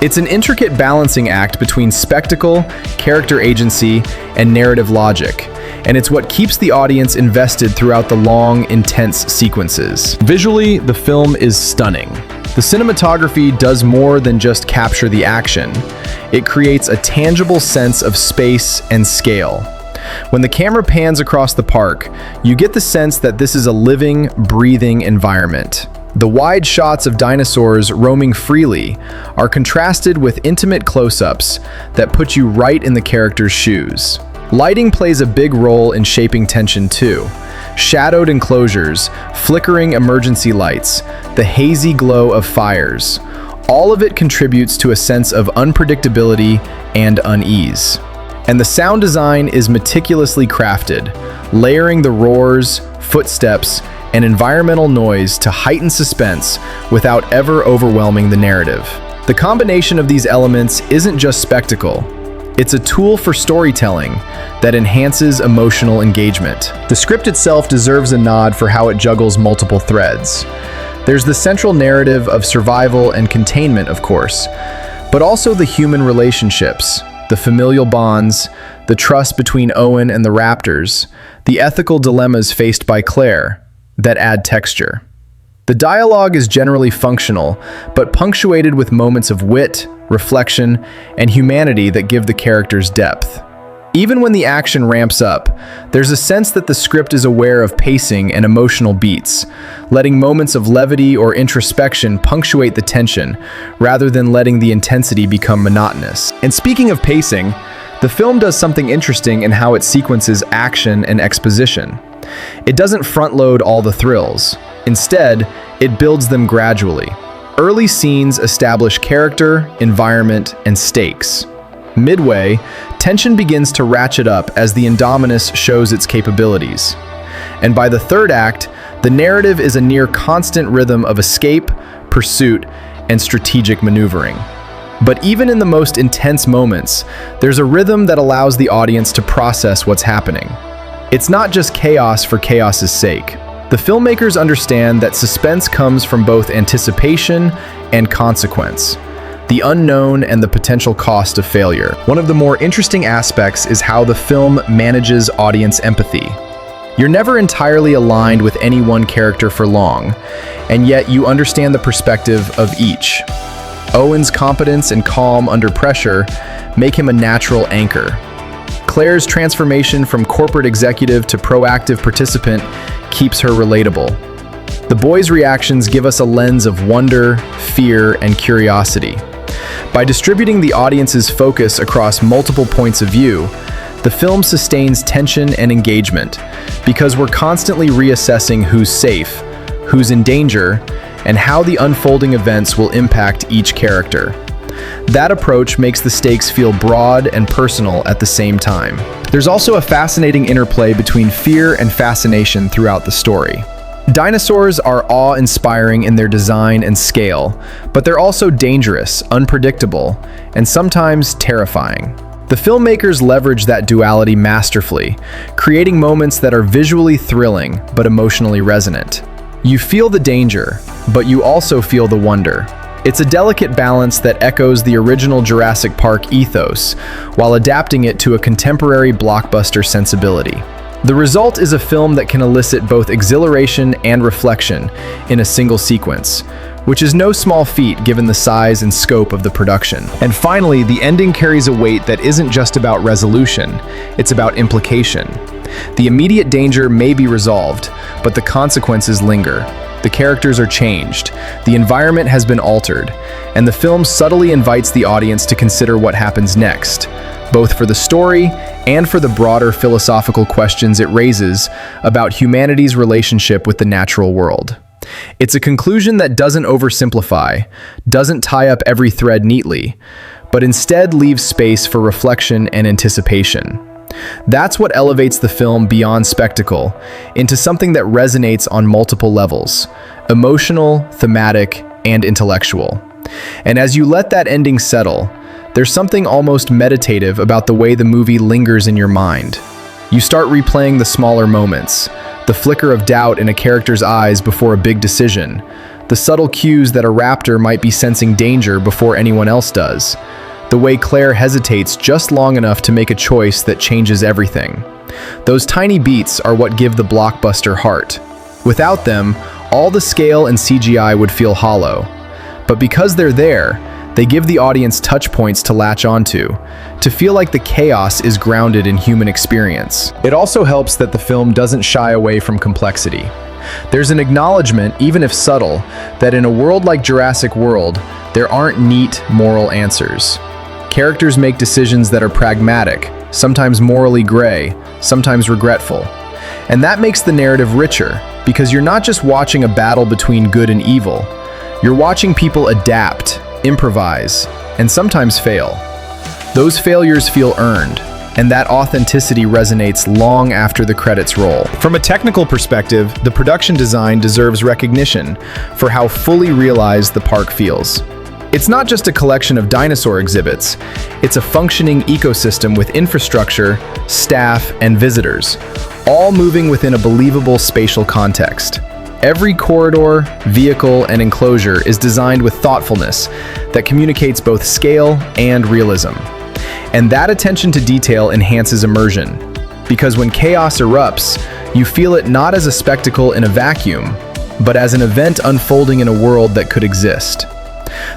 [SPEAKER 1] It's an intricate balancing act between spectacle, character agency, and narrative logic, and it's what keeps the audience invested throughout the long, intense sequences. Visually, the film is stunning. The cinematography does more than just capture the action. It creates a tangible sense of space and scale. When the camera pans across the park, you get the sense that this is a living, breathing environment. The wide shots of dinosaurs roaming freely are contrasted with intimate close-ups that put you right in the characters' shoes. Lighting plays a big role in shaping tension too. Shadowed enclosures, flickering emergency lights, the hazy glow of fires. All of it contributes to a sense of unpredictability and unease. And the sound design is meticulously crafted, layering the roars, footsteps, and environmental noise to heighten suspense without ever overwhelming the narrative. The combination of these elements isn't just spectacle. It's a tool for storytelling that enhances emotional engagement. The script itself deserves a nod for how it juggles multiple threads. There's the central narrative of survival and containment, of course, but also the human relationships, the familial bonds, the trust between Owen and the raptors, the ethical dilemmas faced by Claire, that add texture. The dialogue is generally functional, but punctuated with moments of wit, reflection, and humanity that give the characters depth. Even when the action ramps up, there's a sense that the script is aware of pacing and emotional beats, letting moments of levity or introspection punctuate the tension, rather than letting the intensity become monotonous. And speaking of pacing, the film does something interesting in how it sequences action and exposition. It doesn't front-load all the thrills. Instead, it builds them gradually. Early scenes establish character, environment, and stakes. Midway, tension begins to ratchet up as the Indominus shows its capabilities. And by the third act, the narrative is a near constant rhythm of escape, pursuit, and strategic maneuvering. But even in the most intense moments, there's a rhythm that allows the audience to process what's happening. It's not just chaos for chaos's sake. The filmmakers understand that suspense comes from both anticipation and consequence, the unknown and the potential cost of failure. One of the more interesting aspects is how the film manages audience empathy. You're never entirely aligned with any one character for long, and yet you understand the perspective of each. Owen's competence and calm under pressure make him a natural anchor. Claire's transformation from corporate executive to proactive participant keeps her relatable. The boys' reactions give us a lens of wonder, fear, and curiosity. By distributing the audience's focus across multiple points of view, the film sustains tension and engagement because we're constantly reassessing who's safe, who's in danger, and how the unfolding events will impact each character. That approach makes the stakes feel broad and personal at the same time. There's also a fascinating interplay between fear and fascination throughout the story. Dinosaurs are awe-inspiring in their design and scale, but they're also dangerous, unpredictable, and sometimes terrifying. The filmmakers leverage that duality masterfully, creating moments that are visually thrilling but emotionally resonant. You feel the danger, but you also feel the wonder. It's a delicate balance that echoes the original Jurassic Park ethos, while adapting it to a contemporary blockbuster sensibility. The result is a film that can elicit both exhilaration and reflection in a single sequence, which is no small feat given the size and scope of the production. And finally, the ending carries a weight that isn't just about resolution, it's about implication. The immediate danger may be resolved, but the consequences linger. The characters are changed, the environment has been altered, and the film subtly invites the audience to consider what happens next, both for the story and for the broader philosophical questions it raises about humanity's relationship with the natural world. It's a conclusion that doesn't oversimplify, doesn't tie up every thread neatly, but instead leaves space for reflection and anticipation. That's what elevates the film beyond spectacle into something that resonates on multiple levels: emotional, thematic, and intellectual. And as you let that ending settle, there's something almost meditative about the way the movie lingers in your mind. You start replaying the smaller moments, the flicker of doubt in a character's eyes before a big decision, the subtle cues that a raptor might be sensing danger before anyone else does, the way Claire hesitates just long enough to make a choice that changes everything. Those tiny beats are what give the blockbuster heart. Without them, all the scale and CGI would feel hollow. But because they're there, they give the audience touch points to latch onto, to feel like the chaos is grounded in human experience. It also helps that the film doesn't shy away from complexity. There's an acknowledgement, even if subtle, that in a world like Jurassic World, there aren't neat moral answers. Characters make decisions that are pragmatic, sometimes morally gray, sometimes regretful. And that makes the narrative richer, because you're not just watching a battle between good and evil. You're watching people adapt, improvise, and sometimes fail. Those failures feel earned, and that authenticity resonates long after the credits roll. From a technical perspective, the production design deserves recognition for how fully realized the park feels. It's not just a collection of dinosaur exhibits, it's a functioning ecosystem with infrastructure, staff, and visitors, all moving within a believable spatial context. Every corridor, vehicle, and enclosure is designed with thoughtfulness that communicates both scale and realism. And that attention to detail enhances immersion, because when chaos erupts, you feel it not as a spectacle in a vacuum, but as an event unfolding in a world that could exist.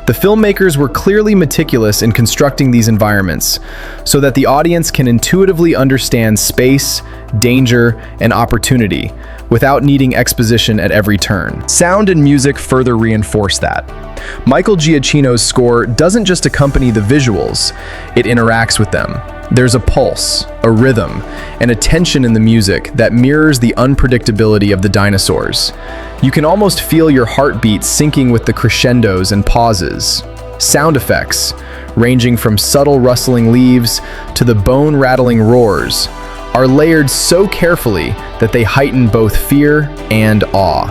[SPEAKER 1] The filmmakers were clearly meticulous in constructing these environments so that the audience can intuitively understand space, danger, and opportunity without needing exposition at every turn. Sound and music further reinforce that. Michael Giacchino's score doesn't just accompany the visuals, it interacts with them. There's a pulse, a rhythm, and a tension in the music that mirrors the unpredictability of the dinosaurs. You can almost feel your heartbeat syncing with the crescendos and pauses. Sound effects, ranging from subtle rustling leaves to the bone-rattling roars, are layered so carefully that they heighten both fear and awe.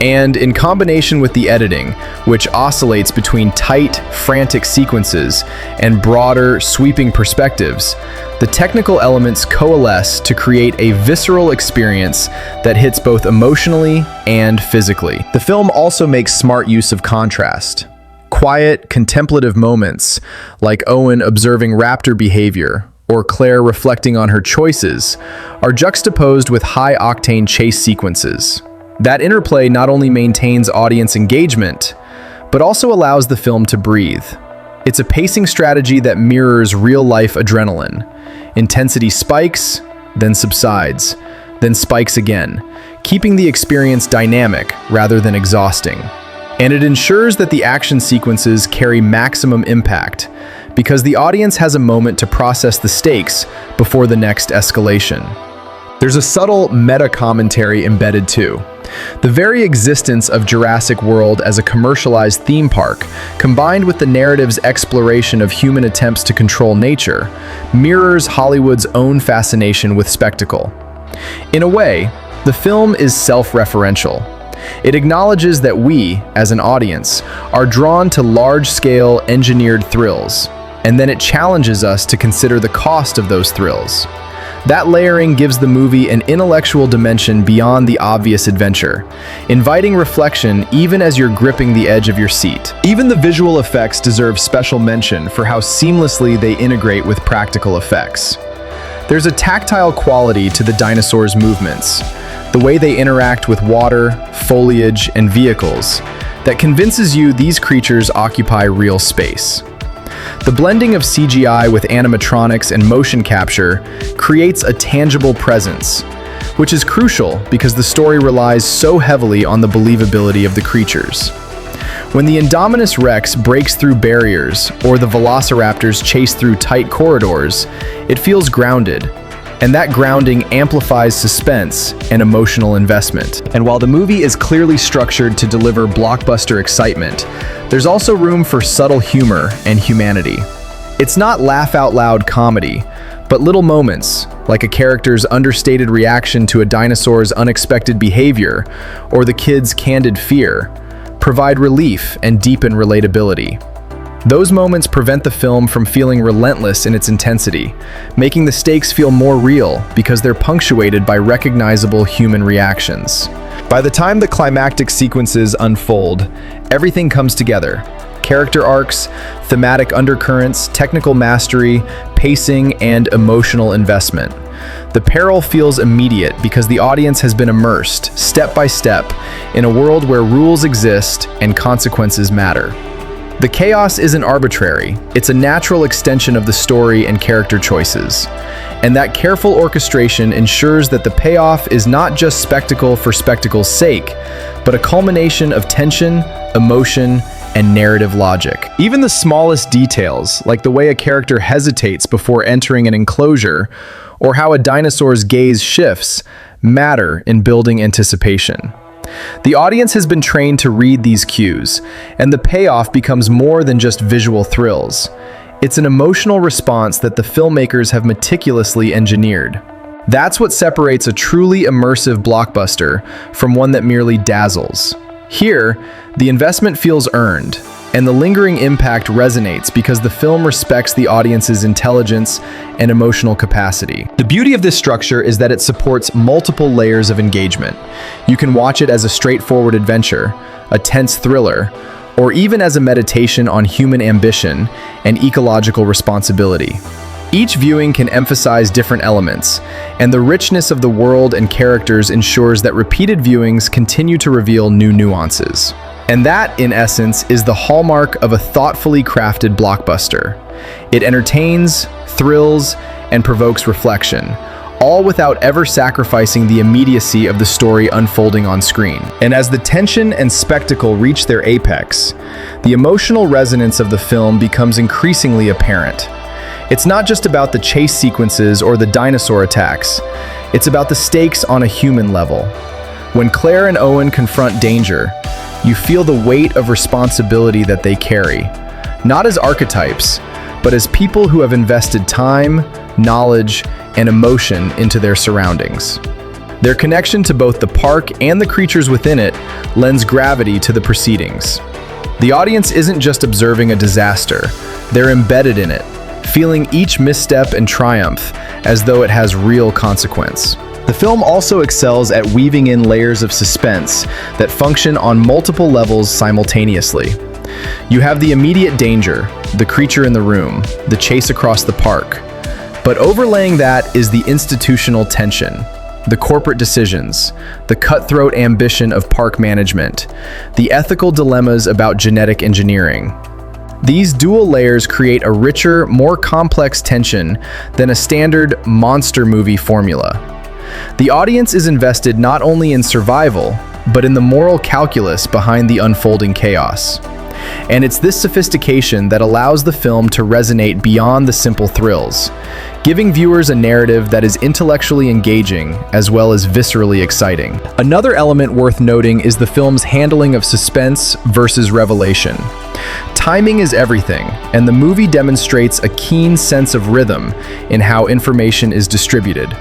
[SPEAKER 1] And in combination with the editing, which oscillates between tight, frantic sequences and broader, sweeping perspectives, the technical elements coalesce to create a visceral experience that hits both emotionally and physically. The film also makes smart use of contrast. Quiet, contemplative moments, like Owen observing raptor behavior or Claire reflecting on her choices, are juxtaposed with high-octane chase sequences. That interplay not only maintains audience engagement, but also allows the film to breathe. It's a pacing strategy that mirrors real-life adrenaline. Intensity spikes, then subsides, then spikes again, keeping the experience dynamic rather than exhausting. And it ensures that the action sequences carry maximum impact, because the audience has a moment to process the stakes before the next escalation. There's a subtle meta-commentary embedded too. The very existence of Jurassic World as a commercialized theme park, combined with the narrative's exploration of human attempts to control nature, mirrors Hollywood's own fascination with spectacle. In a way, the film is self-referential. It acknowledges that we, as an audience, are drawn to large-scale engineered thrills, and then it challenges us to consider the cost of those thrills. That layering gives the movie an intellectual dimension beyond the obvious adventure, inviting reflection even as you're gripping the edge of your seat. Even the visual effects deserve special mention for how seamlessly they integrate with practical effects. There's a tactile quality to the dinosaurs' movements, the way they interact with water, foliage, and vehicles, that convinces you these creatures occupy real space. The blending of CGI with animatronics and motion capture creates a tangible presence, which is crucial because the story relies so heavily on the believability of the creatures. When the Indominus Rex breaks through barriers or the velociraptors chase through tight corridors, it feels grounded, and that grounding amplifies suspense and emotional investment. And while the movie is clearly structured to deliver blockbuster excitement, there's also room for subtle humor and humanity. It's not laugh-out-loud comedy, but little moments, like a character's understated reaction to a dinosaur's unexpected behavior or the kid's candid fear, provide relief and deepen relatability. Those moments prevent the film from feeling relentless in its intensity, making the stakes feel more real because they're punctuated by recognizable human reactions. By the time the climactic sequences unfold, everything comes together. Character arcs, thematic undercurrents, technical mastery, pacing, and emotional investment. The peril feels immediate because the audience has been immersed, step by step, in a world where rules exist and consequences matter. The chaos isn't arbitrary, it's a natural extension of the story and character choices. And that careful orchestration ensures that the payoff is not just spectacle for spectacle's sake, but a culmination of tension, emotion, and narrative logic. Even the smallest details, like the way a character hesitates before entering an enclosure, or how a dinosaur's gaze shifts, matter in building anticipation. The audience has been trained to read these cues, and the payoff becomes more than just visual thrills. It's an emotional response that the filmmakers have meticulously engineered. That's what separates a truly immersive blockbuster from one that merely dazzles. Here, the investment feels earned, and the lingering impact resonates because the film respects the audience's intelligence and emotional capacity. The beauty of this structure is that it supports multiple layers of engagement. You can watch it as a straightforward adventure, a tense thriller, or even as a meditation on human ambition and ecological responsibility. Each viewing can emphasize different elements, and the richness of the world and characters ensures that repeated viewings continue to reveal new nuances. And that, in essence, is the hallmark of a thoughtfully crafted blockbuster. It entertains, thrills, and provokes reflection, all without ever sacrificing the immediacy of the story unfolding on screen. And as the tension and spectacle reach their apex, the emotional resonance of the film becomes increasingly apparent. It's not just about the chase sequences or the dinosaur attacks, it's about the stakes on a human level. When Claire and Owen confront danger, you feel the weight of responsibility that they carry, not as archetypes, but as people who have invested time, knowledge, and emotion into their surroundings. Their connection to both the park and the creatures within it lends gravity to the proceedings. The audience isn't just observing a disaster, they're embedded in it, feeling each misstep and triumph as though it has real consequence. The film also excels at weaving in layers of suspense that function on multiple levels simultaneously. You have the immediate danger, the creature in the room, the chase across the park. But overlaying that is the institutional tension, the corporate decisions, the cutthroat ambition of park management, the ethical dilemmas about genetic engineering. These dual layers create a richer, more complex tension than a standard monster movie formula. The audience is invested not only in survival, but in the moral calculus behind the unfolding chaos. And it's this sophistication that allows the film to resonate beyond the simple thrills, giving viewers a narrative that is intellectually engaging as well as viscerally exciting. Another element worth noting is the film's handling of suspense versus revelation. Timing is everything, and the movie demonstrates a keen sense of rhythm in how information is distributed.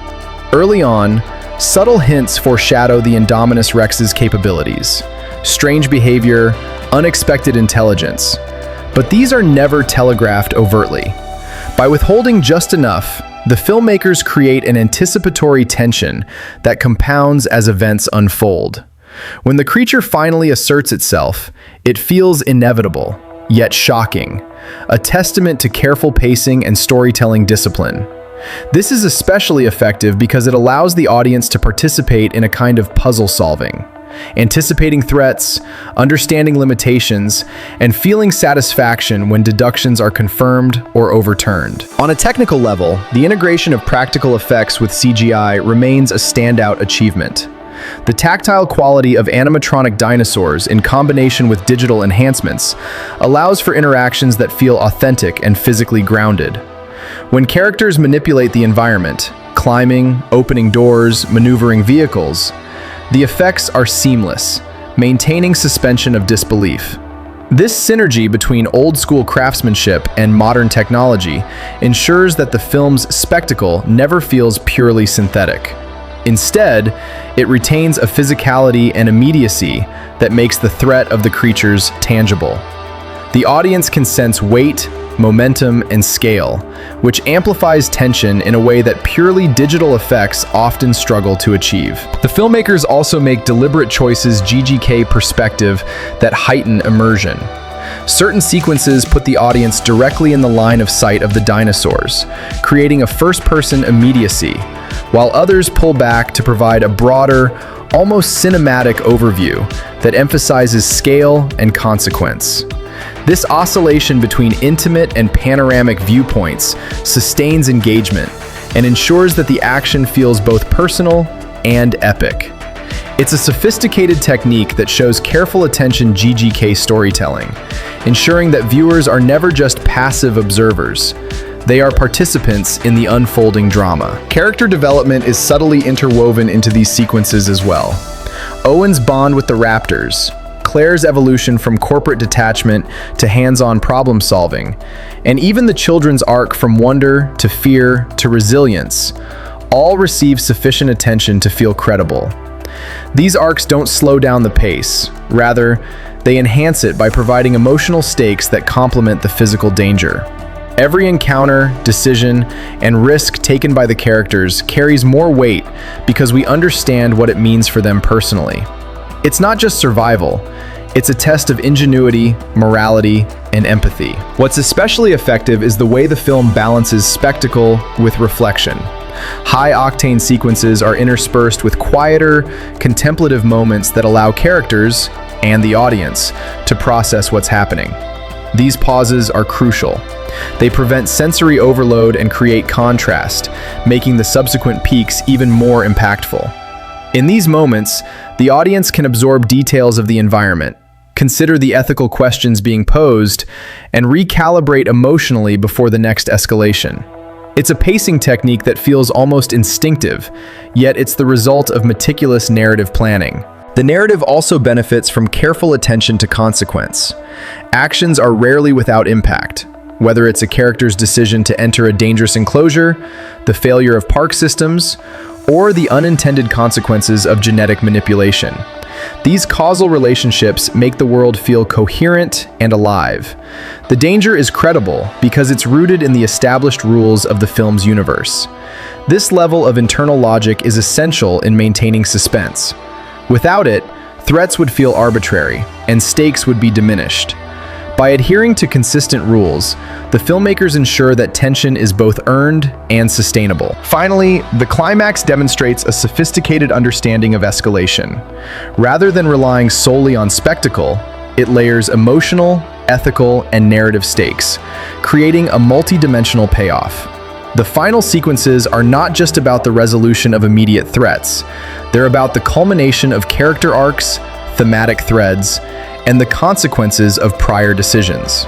[SPEAKER 1] Early on, subtle hints foreshadow the Indominus Rex's capabilities, strange behavior, unexpected intelligence, but these are never telegraphed overtly. By withholding just enough, the filmmakers create an anticipatory tension that compounds as events unfold. When the creature finally asserts itself, it feels inevitable, yet shocking, a testament to careful pacing and storytelling discipline. This is especially effective because it allows the audience to participate in a kind of puzzle solving, anticipating threats, understanding limitations, and feeling satisfaction when deductions are confirmed or overturned. On a technical level, the integration of practical effects with CGI remains a standout achievement. The tactile quality of animatronic dinosaurs in combination with digital enhancements allows for interactions that feel authentic and physically grounded. When characters manipulate the environment, climbing, opening doors, maneuvering vehicles, the effects are seamless, maintaining suspension of disbelief. This synergy between old-school craftsmanship and modern technology ensures that the film's spectacle never feels purely synthetic. Instead, it retains a physicality and immediacy that makes the threat of the creatures tangible. The audience can sense weight, momentum, and scale, which amplifies tension in a way that purely digital effects often struggle to achieve. The filmmakers also make deliberate choices GGK perspective that heighten immersion. Certain sequences put the audience directly in the line of sight of the dinosaurs, creating a first-person immediacy, while others pull back to provide a broader, almost cinematic overview that emphasizes scale and consequence. This oscillation between intimate and panoramic viewpoints sustains engagement and ensures that the action feels both personal and epic. It's a sophisticated technique that shows careful attention GGK storytelling, ensuring that viewers are never just passive observers. They are participants in the unfolding drama. Character development is subtly interwoven into these sequences as well. Owen's bond with the raptors, Claire's evolution from corporate detachment to hands-on problem solving, and even the children's arc from wonder to fear to resilience, all receive sufficient attention to feel credible. These arcs don't slow down the pace, rather, they enhance it by providing emotional stakes that complement the physical danger. Every encounter, decision, and risk taken by the characters carries more weight because we understand what it means for them personally. It's not just survival, it's a test of ingenuity, morality, and empathy. What's especially effective is the way the film balances spectacle with reflection. High-octane sequences are interspersed with quieter, contemplative moments that allow characters, and the audience, to process what's happening. These pauses are crucial. They prevent sensory overload and create contrast, making the subsequent peaks even more impactful. In these moments, the audience can absorb details of the environment, consider the ethical questions being posed, and recalibrate emotionally before the next escalation. It's a pacing technique that feels almost instinctive, yet it's the result of meticulous narrative planning. The narrative also benefits from careful attention to consequence. Actions are rarely without impact, whether it's a character's decision to enter a dangerous enclosure, the failure of park systems, or the unintended consequences of genetic manipulation. These causal relationships make the world feel coherent and alive. The danger is credible because it's rooted in the established rules of the film's universe. This level of internal logic is essential in maintaining suspense. Without it, threats would feel arbitrary, and stakes would be diminished. By adhering to consistent rules, the filmmakers ensure that tension is both earned and sustainable. Finally, the climax demonstrates a sophisticated understanding of escalation. Rather than relying solely on spectacle, it layers emotional, ethical, and narrative stakes, creating a multi-dimensional payoff. The final sequences are not just about the resolution of immediate threats. They're about the culmination of character arcs, thematic threads, and the consequences of prior decisions.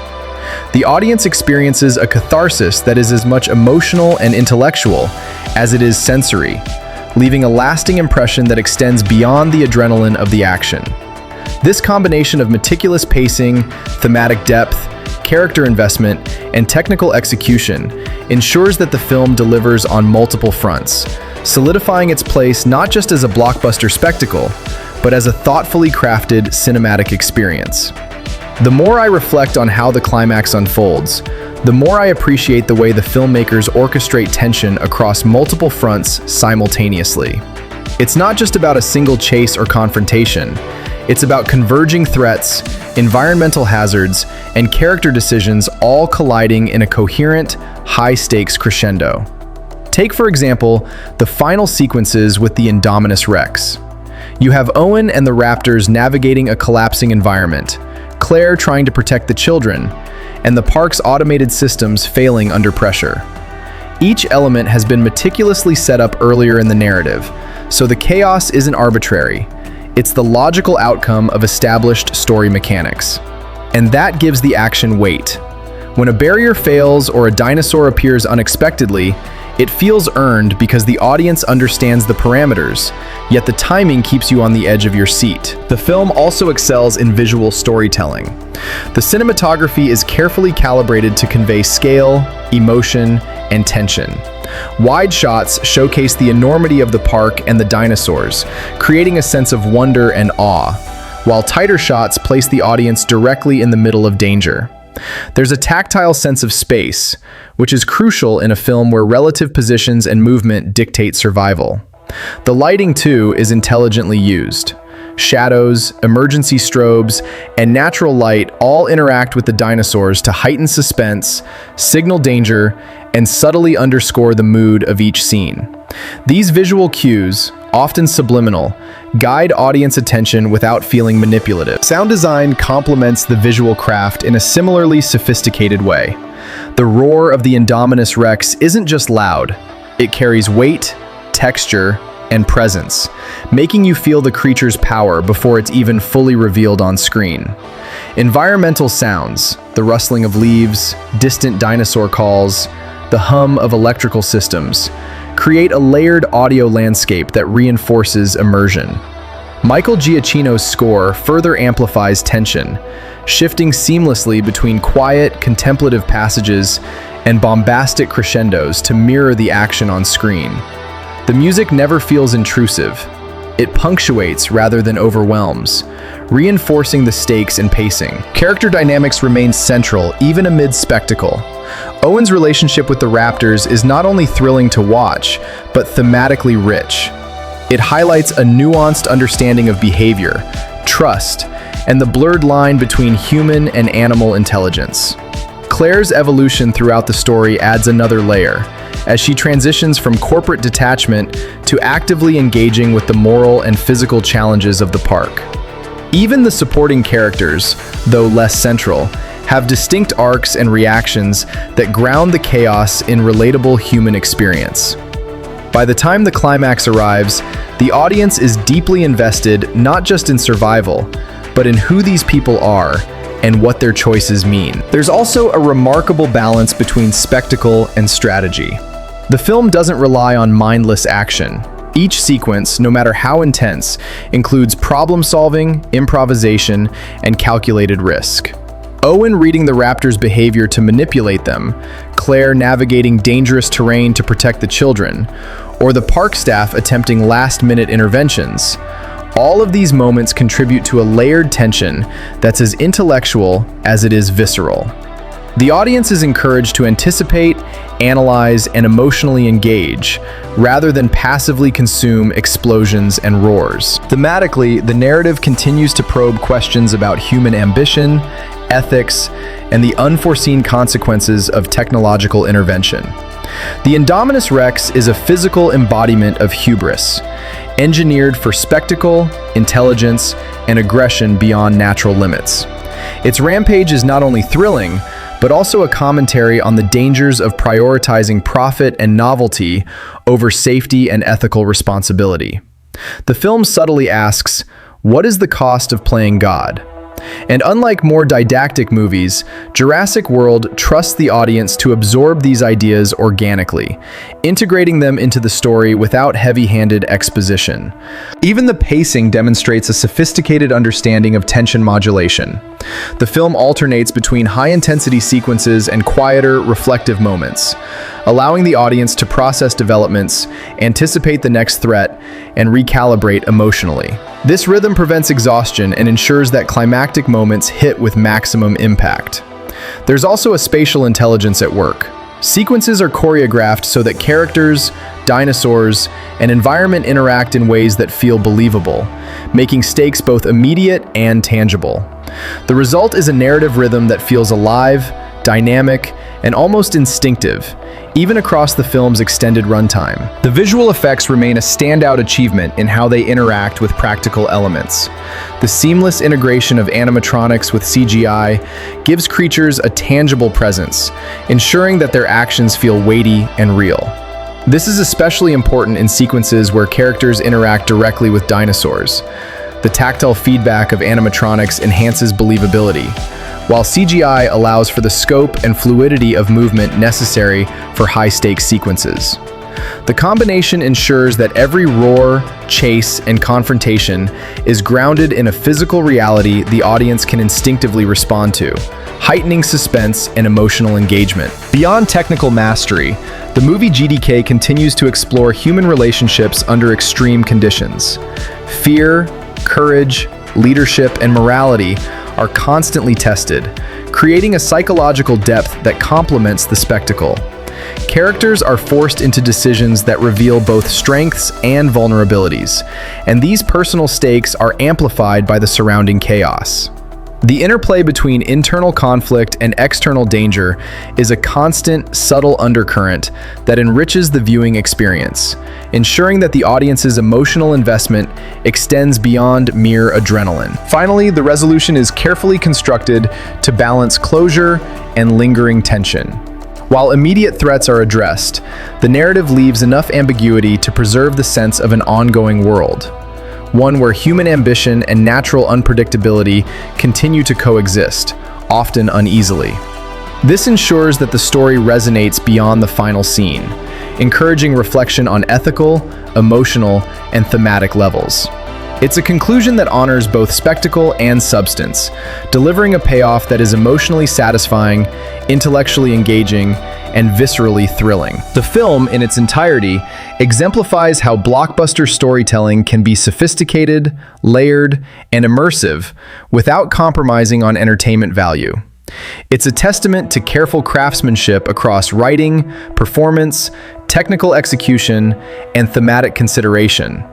[SPEAKER 1] The audience experiences a catharsis that is as much emotional and intellectual as it is sensory, leaving a lasting impression that extends beyond the adrenaline of the action. This combination of meticulous pacing, thematic depth, character investment, and technical execution ensures that the film delivers on multiple fronts, solidifying its place not just as a blockbuster spectacle, but as a thoughtfully crafted cinematic experience. The more I reflect on how the climax unfolds, the more I appreciate the way the filmmakers orchestrate tension across multiple fronts simultaneously. It's not just about a single chase or confrontation. It's about converging threats, environmental hazards, and character decisions all colliding in a coherent, high-stakes crescendo. Take, for example, the final sequences with the Indominus Rex. You have Owen and the Raptors navigating a collapsing environment, Claire trying to protect the children, and the park's automated systems failing under pressure. Each element has been meticulously set up earlier in the narrative, so the chaos isn't arbitrary. It's the logical outcome of established story mechanics. And that gives the action weight. When a barrier fails or a dinosaur appears unexpectedly, it feels earned because the audience understands the parameters, yet the timing keeps you on the edge of your seat. The film also excels in visual storytelling. The cinematography is carefully calibrated to convey scale, emotion, and tension. Wide shots showcase the enormity of the park and the dinosaurs, creating a sense of wonder and awe, while tighter shots place the audience directly in the middle of danger. There's a tactile sense of space, which is crucial in a film where relative positions and movement dictate survival. The lighting, too, is intelligently used. Shadows, emergency strobes, and natural light all interact with the dinosaurs to heighten suspense, signal danger, and subtly underscore the mood of each scene. These visual cues, often subliminal, guide audience attention without feeling manipulative. Sound design complements the visual craft in a similarly sophisticated way. The roar of the Indominus Rex isn't just loud, it carries weight, texture, and presence, making you feel the creature's power before it's even fully revealed on screen. Environmental sounds, the rustling of leaves, distant dinosaur calls, the hum of electrical systems, create a layered audio landscape that reinforces immersion. Michael Giacchino's score further amplifies tension, shifting seamlessly between quiet, contemplative passages and bombastic crescendos to mirror the action on screen. The music never feels intrusive. It punctuates rather than overwhelms, reinforcing the stakes and pacing. Character dynamics remain central even amid spectacle. Owen's relationship with the Raptors is not only thrilling to watch, but thematically rich. It highlights a nuanced understanding of behavior, trust, and the blurred line between human and animal intelligence. Claire's evolution throughout the story adds another layer, as she transitions from corporate detachment to actively engaging with the moral and physical challenges of the park. Even the supporting characters, though less central, have distinct arcs and reactions that ground the chaos in relatable human experience. By the time the climax arrives, the audience is deeply invested not just in survival, but in who these people are and what their choices mean. There's also a remarkable balance between spectacle and strategy. The film doesn't rely on mindless action. Each sequence, no matter how intense, includes problem-solving, improvisation, and calculated risk. Owen reading the Raptors' behavior to manipulate them, Claire navigating dangerous terrain to protect the children, or the park staff attempting last-minute interventions. All of these moments contribute to a layered tension that's as intellectual as it is visceral. The audience is encouraged to anticipate, analyze, and emotionally engage, rather than passively consume explosions and roars. Thematically, the narrative continues to probe questions about human ambition, ethics, and the unforeseen consequences of technological intervention. The Indominus Rex is a physical embodiment of hubris, engineered for spectacle, intelligence, and aggression beyond natural limits. Its rampage is not only thrilling, but also a commentary on the dangers of prioritizing profit and novelty over safety and ethical responsibility. The film subtly asks, what is the cost of playing God? And unlike more didactic movies, Jurassic World trusts the audience to absorb these ideas organically, integrating them into the story without heavy-handed exposition. Even the pacing demonstrates a sophisticated understanding of tension modulation. The film alternates between high-intensity sequences and quieter, reflective moments, allowing the audience to process developments, anticipate the next threat, and recalibrate emotionally. This rhythm prevents exhaustion and ensures that climactic moments hit with maximum impact. There's also a spatial intelligence at work. Sequences are choreographed so that characters, dinosaurs, and environment interact in ways that feel believable, making stakes both immediate and tangible. The result is a narrative rhythm that feels alive, dynamic, and almost instinctive, even across the film's extended runtime. The visual effects remain a standout achievement in how they interact with practical elements. The seamless integration of animatronics with CGI gives creatures a tangible presence, ensuring that their actions feel weighty and real. This is especially important in sequences where characters interact directly with dinosaurs. The tactile feedback of animatronics enhances believability, while CGI allows for the scope and fluidity of movement necessary for high-stakes sequences. The combination ensures that every roar, chase, and confrontation is grounded in a physical reality the audience can instinctively respond to, heightening suspense and emotional engagement. Beyond technical mastery, the movie GDK continues to explore human relationships under extreme conditions. Fear, courage, leadership, and morality are constantly tested, creating a psychological depth that complements the spectacle. Characters are forced into decisions that reveal both strengths and vulnerabilities, and these personal stakes are amplified by the surrounding chaos. The interplay between internal conflict and external danger is a constant, subtle undercurrent that enriches the viewing experience, ensuring that the audience's emotional investment extends beyond mere adrenaline. Finally, the resolution is carefully constructed to balance closure and lingering tension. While immediate threats are addressed, the narrative leaves enough ambiguity to preserve the sense of an ongoing world, one where human ambition and natural unpredictability continue to coexist, often uneasily. This ensures that the story resonates beyond the final scene, encouraging reflection on ethical, emotional, and thematic levels. It's a conclusion that honors both spectacle and substance, delivering a payoff that is emotionally satisfying, intellectually engaging, and viscerally thrilling. The film, in its entirety, exemplifies how blockbuster storytelling can be sophisticated, layered, and immersive without compromising on entertainment value. It's a testament to careful craftsmanship across writing, performance, technical execution, and thematic consideration.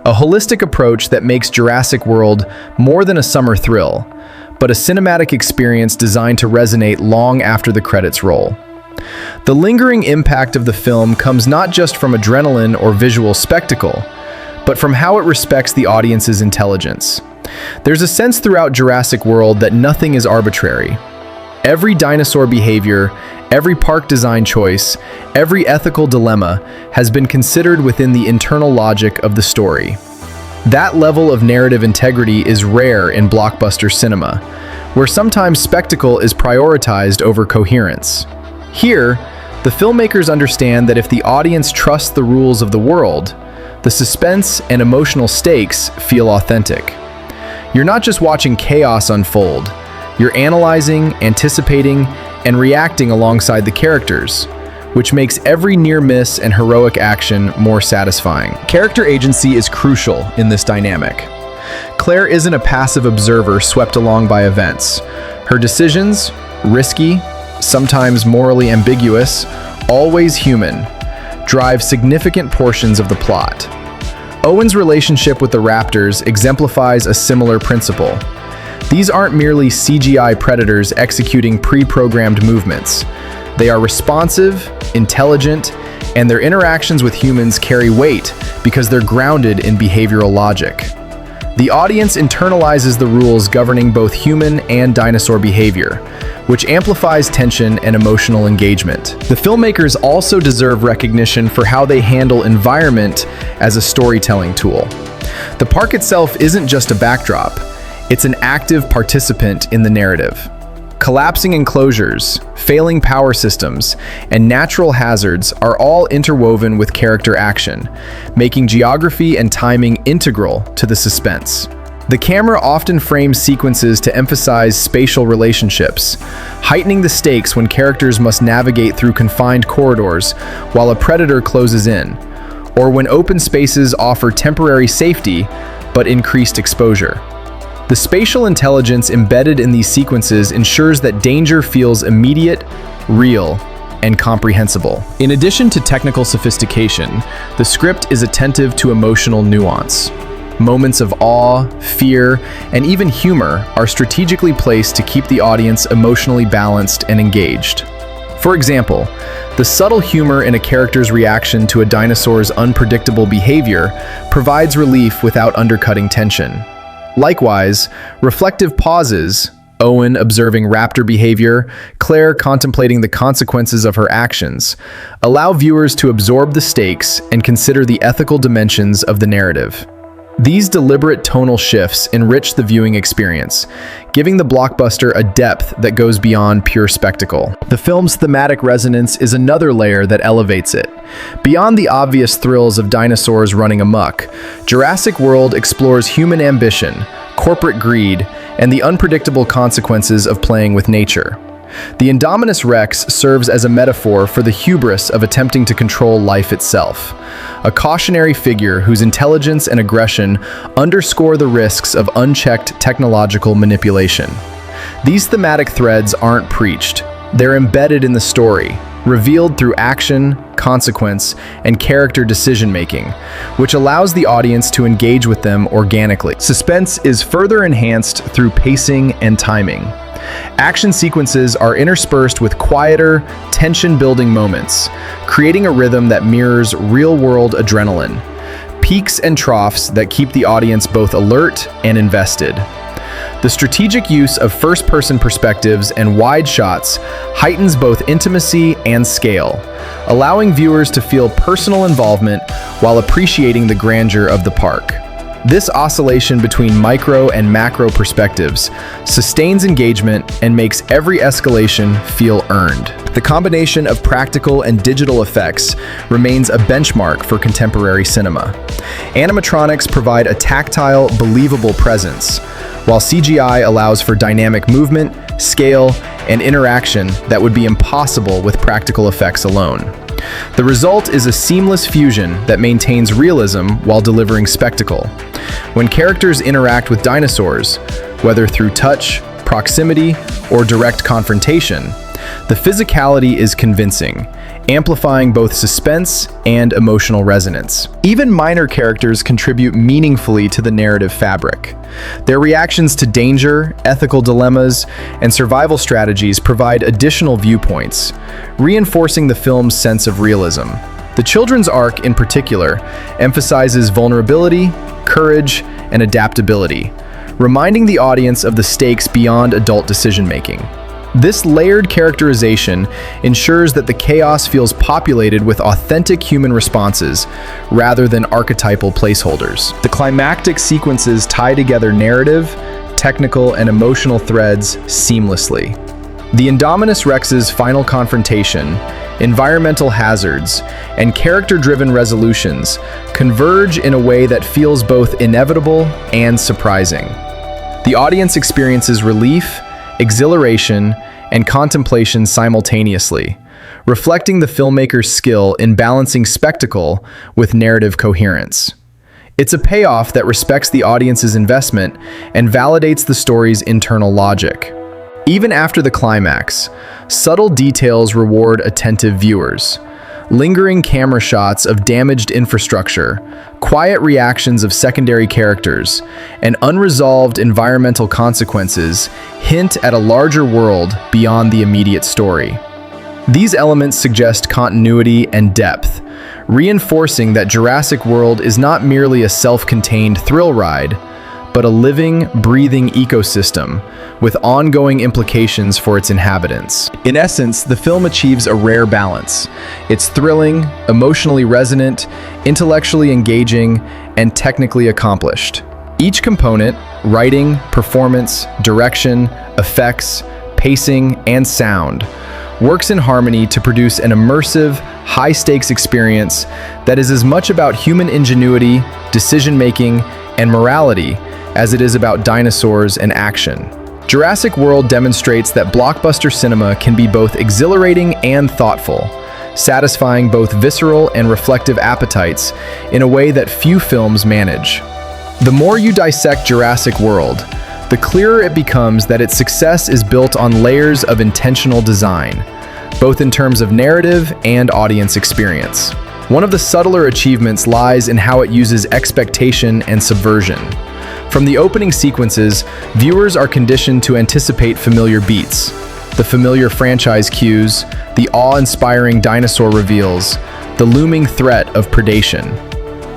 [SPEAKER 1] A holistic approach that makes Jurassic World more than a summer thrill, but a cinematic experience designed to resonate long after the credits roll. The lingering impact of the film comes not just from adrenaline or visual spectacle, but from how it respects the audience's intelligence. There's a sense throughout Jurassic World that nothing is arbitrary. Every dinosaur behavior, every park design choice, every ethical dilemma has been considered within the internal logic of the story. That level of narrative integrity is rare in blockbuster cinema, where sometimes spectacle is prioritized over coherence. Here, the filmmakers understand that if the audience trusts the rules of the world, the suspense and emotional stakes feel authentic. You're not just watching chaos unfold, you're analyzing, anticipating, and reacting alongside the characters, which makes every near miss and heroic action more satisfying. Character agency is crucial in this dynamic. Claire isn't a passive observer swept along by events. Her decisions, risky, sometimes morally ambiguous, always human, drive significant portions of the plot. Owen's relationship with the raptors exemplifies a similar principle. These aren't merely CGI predators executing pre-programmed movements. They are responsive, intelligent, and their interactions with humans carry weight because they're grounded in behavioral logic. The audience internalizes the rules governing both human and dinosaur behavior, which amplifies tension and emotional engagement. The filmmakers also deserve recognition for how they handle environment as a storytelling tool. The park itself isn't just a backdrop, it's an active participant in the narrative. Collapsing enclosures, failing power systems, and natural hazards are all interwoven with character action, making geography and timing integral to the suspense. The camera often frames sequences to emphasize spatial relationships, heightening the stakes when characters must navigate through confined corridors while a predator closes in, or when open spaces offer temporary safety but increased exposure. The spatial intelligence embedded in these sequences ensures that danger feels immediate, real, and comprehensible. In addition to technical sophistication, the script is attentive to emotional nuance. Moments of awe, fear, and even humor are strategically placed to keep the audience emotionally balanced and engaged. For example, the subtle humor in a character's reaction to a dinosaur's unpredictable behavior provides relief without undercutting tension. Likewise, reflective pauses, Owen observing raptor behavior, Claire contemplating the consequences of her actions, allow viewers to absorb the stakes and consider the ethical dimensions of the narrative. These deliberate tonal shifts enrich the viewing experience, giving the blockbuster a depth that goes beyond pure spectacle. The film's thematic resonance is another layer that elevates it. Beyond the obvious thrills of dinosaurs running amok, Jurassic World explores human ambition, corporate greed, and the unpredictable consequences of playing with nature. The Indominus Rex serves as a metaphor for the hubris of attempting to control life itself, a cautionary figure whose intelligence and aggression underscore the risks of unchecked technological manipulation. These thematic threads aren't preached, they're embedded in the story, revealed through action, consequence, and character decision-making, which allows the audience to engage with them organically. Suspense is further enhanced through pacing and timing. Action sequences are interspersed with quieter, tension-building moments, creating a rhythm that mirrors real-world adrenaline, peaks and troughs that keep the audience both alert and invested. The strategic use of first-person perspectives and wide shots heightens both intimacy and scale, allowing viewers to feel personal involvement while appreciating the grandeur of the park. This oscillation between micro and macro perspectives sustains engagement and makes every escalation feel earned. The combination of practical and digital effects remains a benchmark for contemporary cinema. Animatronics provide a tactile, believable presence, while CGI allows for dynamic movement, scale, and interaction that would be impossible with practical effects alone. The result is a seamless fusion that maintains realism while delivering spectacle. When characters interact with dinosaurs, whether through touch, proximity, or direct confrontation, the physicality is convincing, amplifying both suspense and emotional resonance. Even minor characters contribute meaningfully to the narrative fabric. Their reactions to danger, ethical dilemmas, and survival strategies provide additional viewpoints, reinforcing the film's sense of realism. The children's arc, in particular, emphasizes vulnerability, courage, and adaptability, reminding the audience of the stakes beyond adult decision-making. This layered characterization ensures that the chaos feels populated with authentic human responses rather than archetypal placeholders. The climactic sequences tie together narrative, technical, and emotional threads seamlessly. The Indominus Rex's final confrontation, environmental hazards, and character-driven resolutions converge in a way that feels both inevitable and surprising. The audience experiences relief, exhilaration, and contemplation simultaneously, reflecting the filmmaker's skill in balancing spectacle with narrative coherence. It's a payoff that respects the audience's investment and validates the story's internal logic. Even after the climax, subtle details reward attentive viewers. Lingering camera shots of damaged infrastructure, quiet reactions of secondary characters, and unresolved environmental consequences hint at a larger world beyond the immediate story. These elements suggest continuity and depth, reinforcing that Jurassic World is not merely a self-contained thrill ride, but a living, breathing ecosystem with ongoing implications for its inhabitants. In essence, the film achieves a rare balance. It's thrilling, emotionally resonant, intellectually engaging, and technically accomplished. Each component, writing, performance, direction, effects, pacing, and sound, works in harmony to produce an immersive, high-stakes experience that is as much about human ingenuity, decision-making, and morality as it is about dinosaurs and action. Jurassic World demonstrates that blockbuster cinema can be both exhilarating and thoughtful, satisfying both visceral and reflective appetites in a way that few films manage. The more you dissect Jurassic World, the clearer it becomes that its success is built on layers of intentional design, both in terms of narrative and audience experience. One of the subtler achievements lies in how it uses expectation and subversion. From the opening sequences, viewers are conditioned to anticipate familiar beats, the familiar franchise cues, the awe-inspiring dinosaur reveals, the looming threat of predation.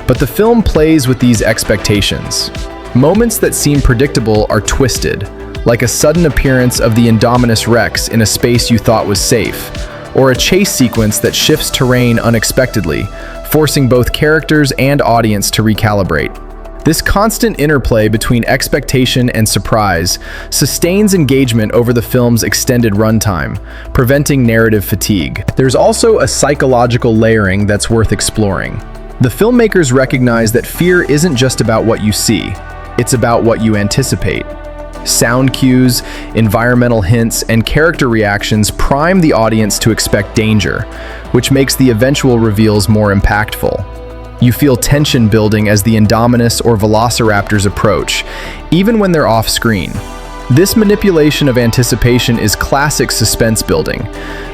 [SPEAKER 1] But the film plays with these expectations. Moments that seem predictable are twisted, like a sudden appearance of the Indominus Rex in a space you thought was safe, or a chase sequence that shifts terrain unexpectedly, forcing both characters and audience to recalibrate. This constant interplay between expectation and surprise sustains engagement over the film's extended runtime, preventing narrative fatigue. There's also a psychological layering that's worth exploring. The filmmakers recognize that fear isn't just about what you see, it's about what you anticipate. Sound cues, environmental hints, and character reactions prime the audience to expect danger, which makes the eventual reveals more impactful. You feel tension building as the Indominus or Velociraptors approach, even when they're off-screen. This manipulation of anticipation is classic suspense building,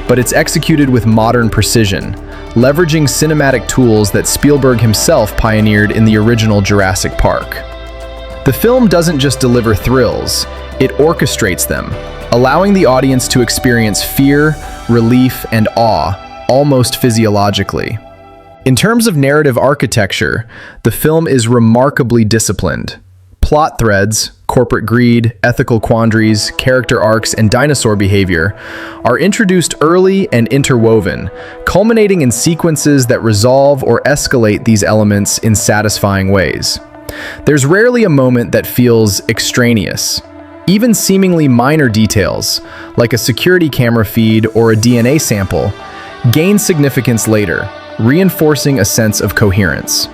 [SPEAKER 1] but it's executed with modern precision, leveraging cinematic tools that Spielberg himself pioneered in the original Jurassic Park. The film doesn't just deliver thrills, it orchestrates them, allowing the audience to experience fear, relief, and awe, almost physiologically. In terms of narrative architecture, the film is remarkably disciplined. Plot threads, corporate greed, ethical quandaries, character arcs, and dinosaur behavior are introduced early and interwoven, culminating in sequences that resolve or escalate these elements in satisfying ways. There's rarely a moment that feels extraneous. Even seemingly minor details, like a security camera feed or a DNA sample, gain significance later, reinforcing a sense of coherence.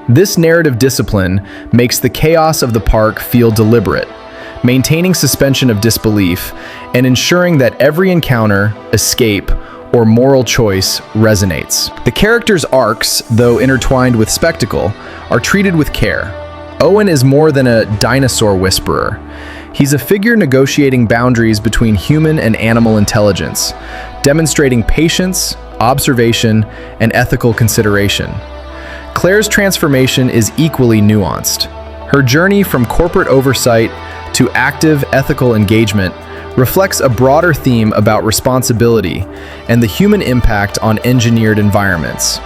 [SPEAKER 1] This narrative discipline makes the chaos of the park feel deliberate, maintaining suspension of disbelief and ensuring that every encounter, escape, or moral choice resonates. The characters' arcs, though intertwined with spectacle, are treated with care. Owen is more than a dinosaur whisperer. He's a figure negotiating boundaries between human and animal intelligence, demonstrating patience, observation, and ethical consideration. Claire's transformation is equally nuanced. Her journey from corporate oversight to active ethical engagement reflects a broader theme about responsibility and the human impact on engineered environments.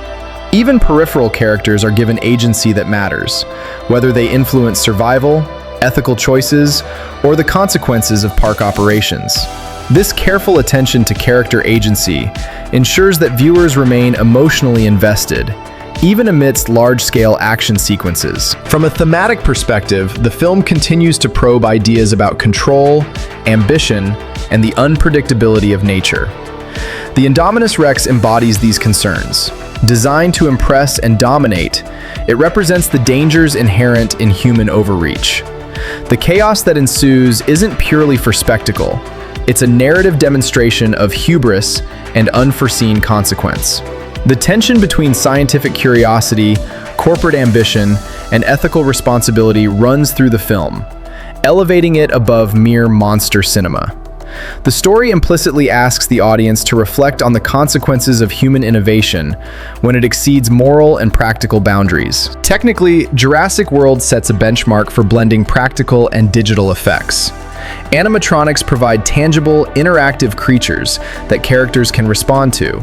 [SPEAKER 1] Even peripheral characters are given agency that matters, whether they influence survival, ethical choices, or the consequences of park operations. This careful attention to character agency ensures that viewers remain emotionally invested, even amidst large-scale action sequences. From a thematic perspective, the film continues to probe ideas about control, ambition, and the unpredictability of nature. The Indominus Rex embodies these concerns. Designed to impress and dominate, it represents the dangers inherent in human overreach. The chaos that ensues isn't purely for spectacle. It's a narrative demonstration of hubris and unforeseen consequence. The tension between scientific curiosity, corporate ambition, and ethical responsibility runs through the film, elevating it above mere monster cinema. The story implicitly asks the audience to reflect on the consequences of human innovation when it exceeds moral and practical boundaries. Technically, Jurassic World sets a benchmark for blending practical and digital effects. Animatronics provide tangible, interactive creatures that characters can respond to,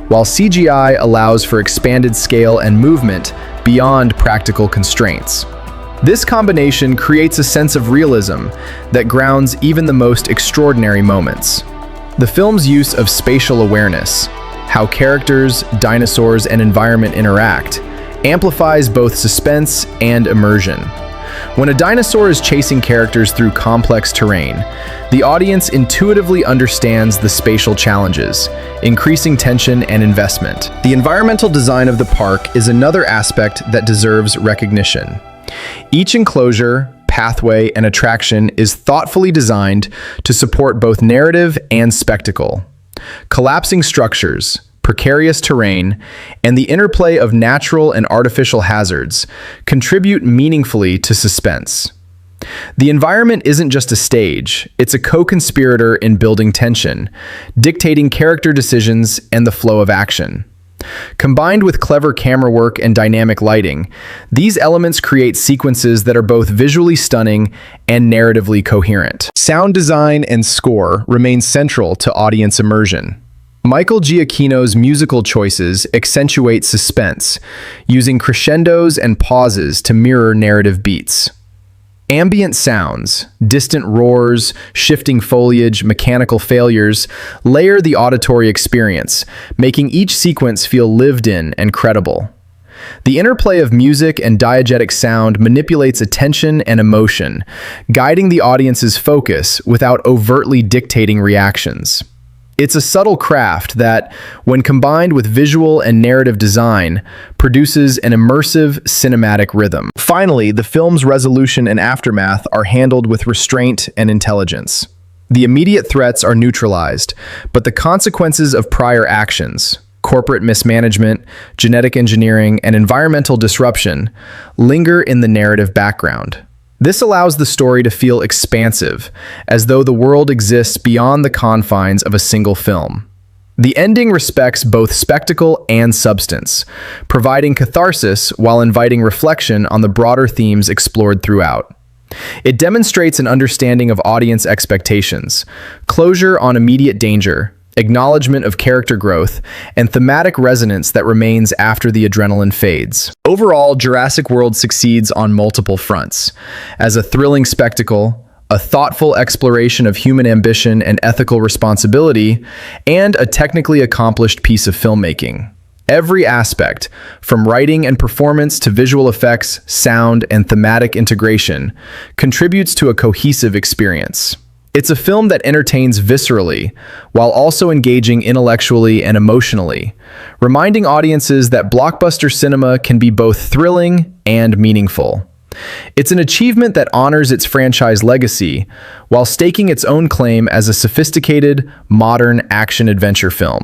[SPEAKER 1] while CGI allows for expanded scale and movement beyond practical constraints. This combination creates a sense of realism that grounds even the most extraordinary moments. The film's use of spatial awareness, how characters, dinosaurs, and environment interact, amplifies both suspense and immersion. When a dinosaur is chasing characters through complex terrain, the audience intuitively understands the spatial challenges, increasing tension and investment. The environmental design of the park is another aspect that deserves recognition. Each enclosure, pathway, and attraction is thoughtfully designed to support both narrative and spectacle. Collapsing structures, precarious terrain, and the interplay of natural and artificial hazards contribute meaningfully to suspense. The environment isn't just a stage, it's a co-conspirator in building tension, dictating character decisions and the flow of action. Combined with clever camera work and dynamic lighting, these elements create sequences that are both visually stunning and narratively coherent. Sound design and score remain central to audience immersion. Michael Giacchino's musical choices accentuate suspense, using crescendos and pauses to mirror narrative beats. Ambient sounds, distant roars, shifting foliage, mechanical failures, layer the auditory experience, making each sequence feel lived in and credible. The interplay of music and diegetic sound manipulates attention and emotion, guiding the audience's focus without overtly dictating reactions. It's a subtle craft that, when combined with visual and narrative design, produces an immersive cinematic rhythm. Finally, the film's resolution and aftermath are handled with restraint and intelligence. The immediate threats are neutralized, but the consequences of prior actions, corporate mismanagement, genetic engineering, and environmental disruption, linger in the narrative background. This allows the story to feel expansive, as though the world exists beyond the confines of a single film. The ending respects both spectacle and substance, providing catharsis while inviting reflection on the broader themes explored throughout. It demonstrates an understanding of audience expectations, closure on immediate danger, acknowledgement of character growth, and thematic resonance that remains after the adrenaline fades. Overall, Jurassic World succeeds on multiple fronts. As a thrilling spectacle, a thoughtful exploration of human ambition and ethical responsibility, and a technically accomplished piece of filmmaking. Every aspect, from writing and performance to visual effects, sound, and thematic integration, contributes to a cohesive experience. It's a film that entertains viscerally, while also engaging intellectually and emotionally, reminding audiences that blockbuster cinema can be both thrilling and meaningful. It's an achievement that honors its franchise legacy, while staking its own claim as a sophisticated, modern action-adventure film.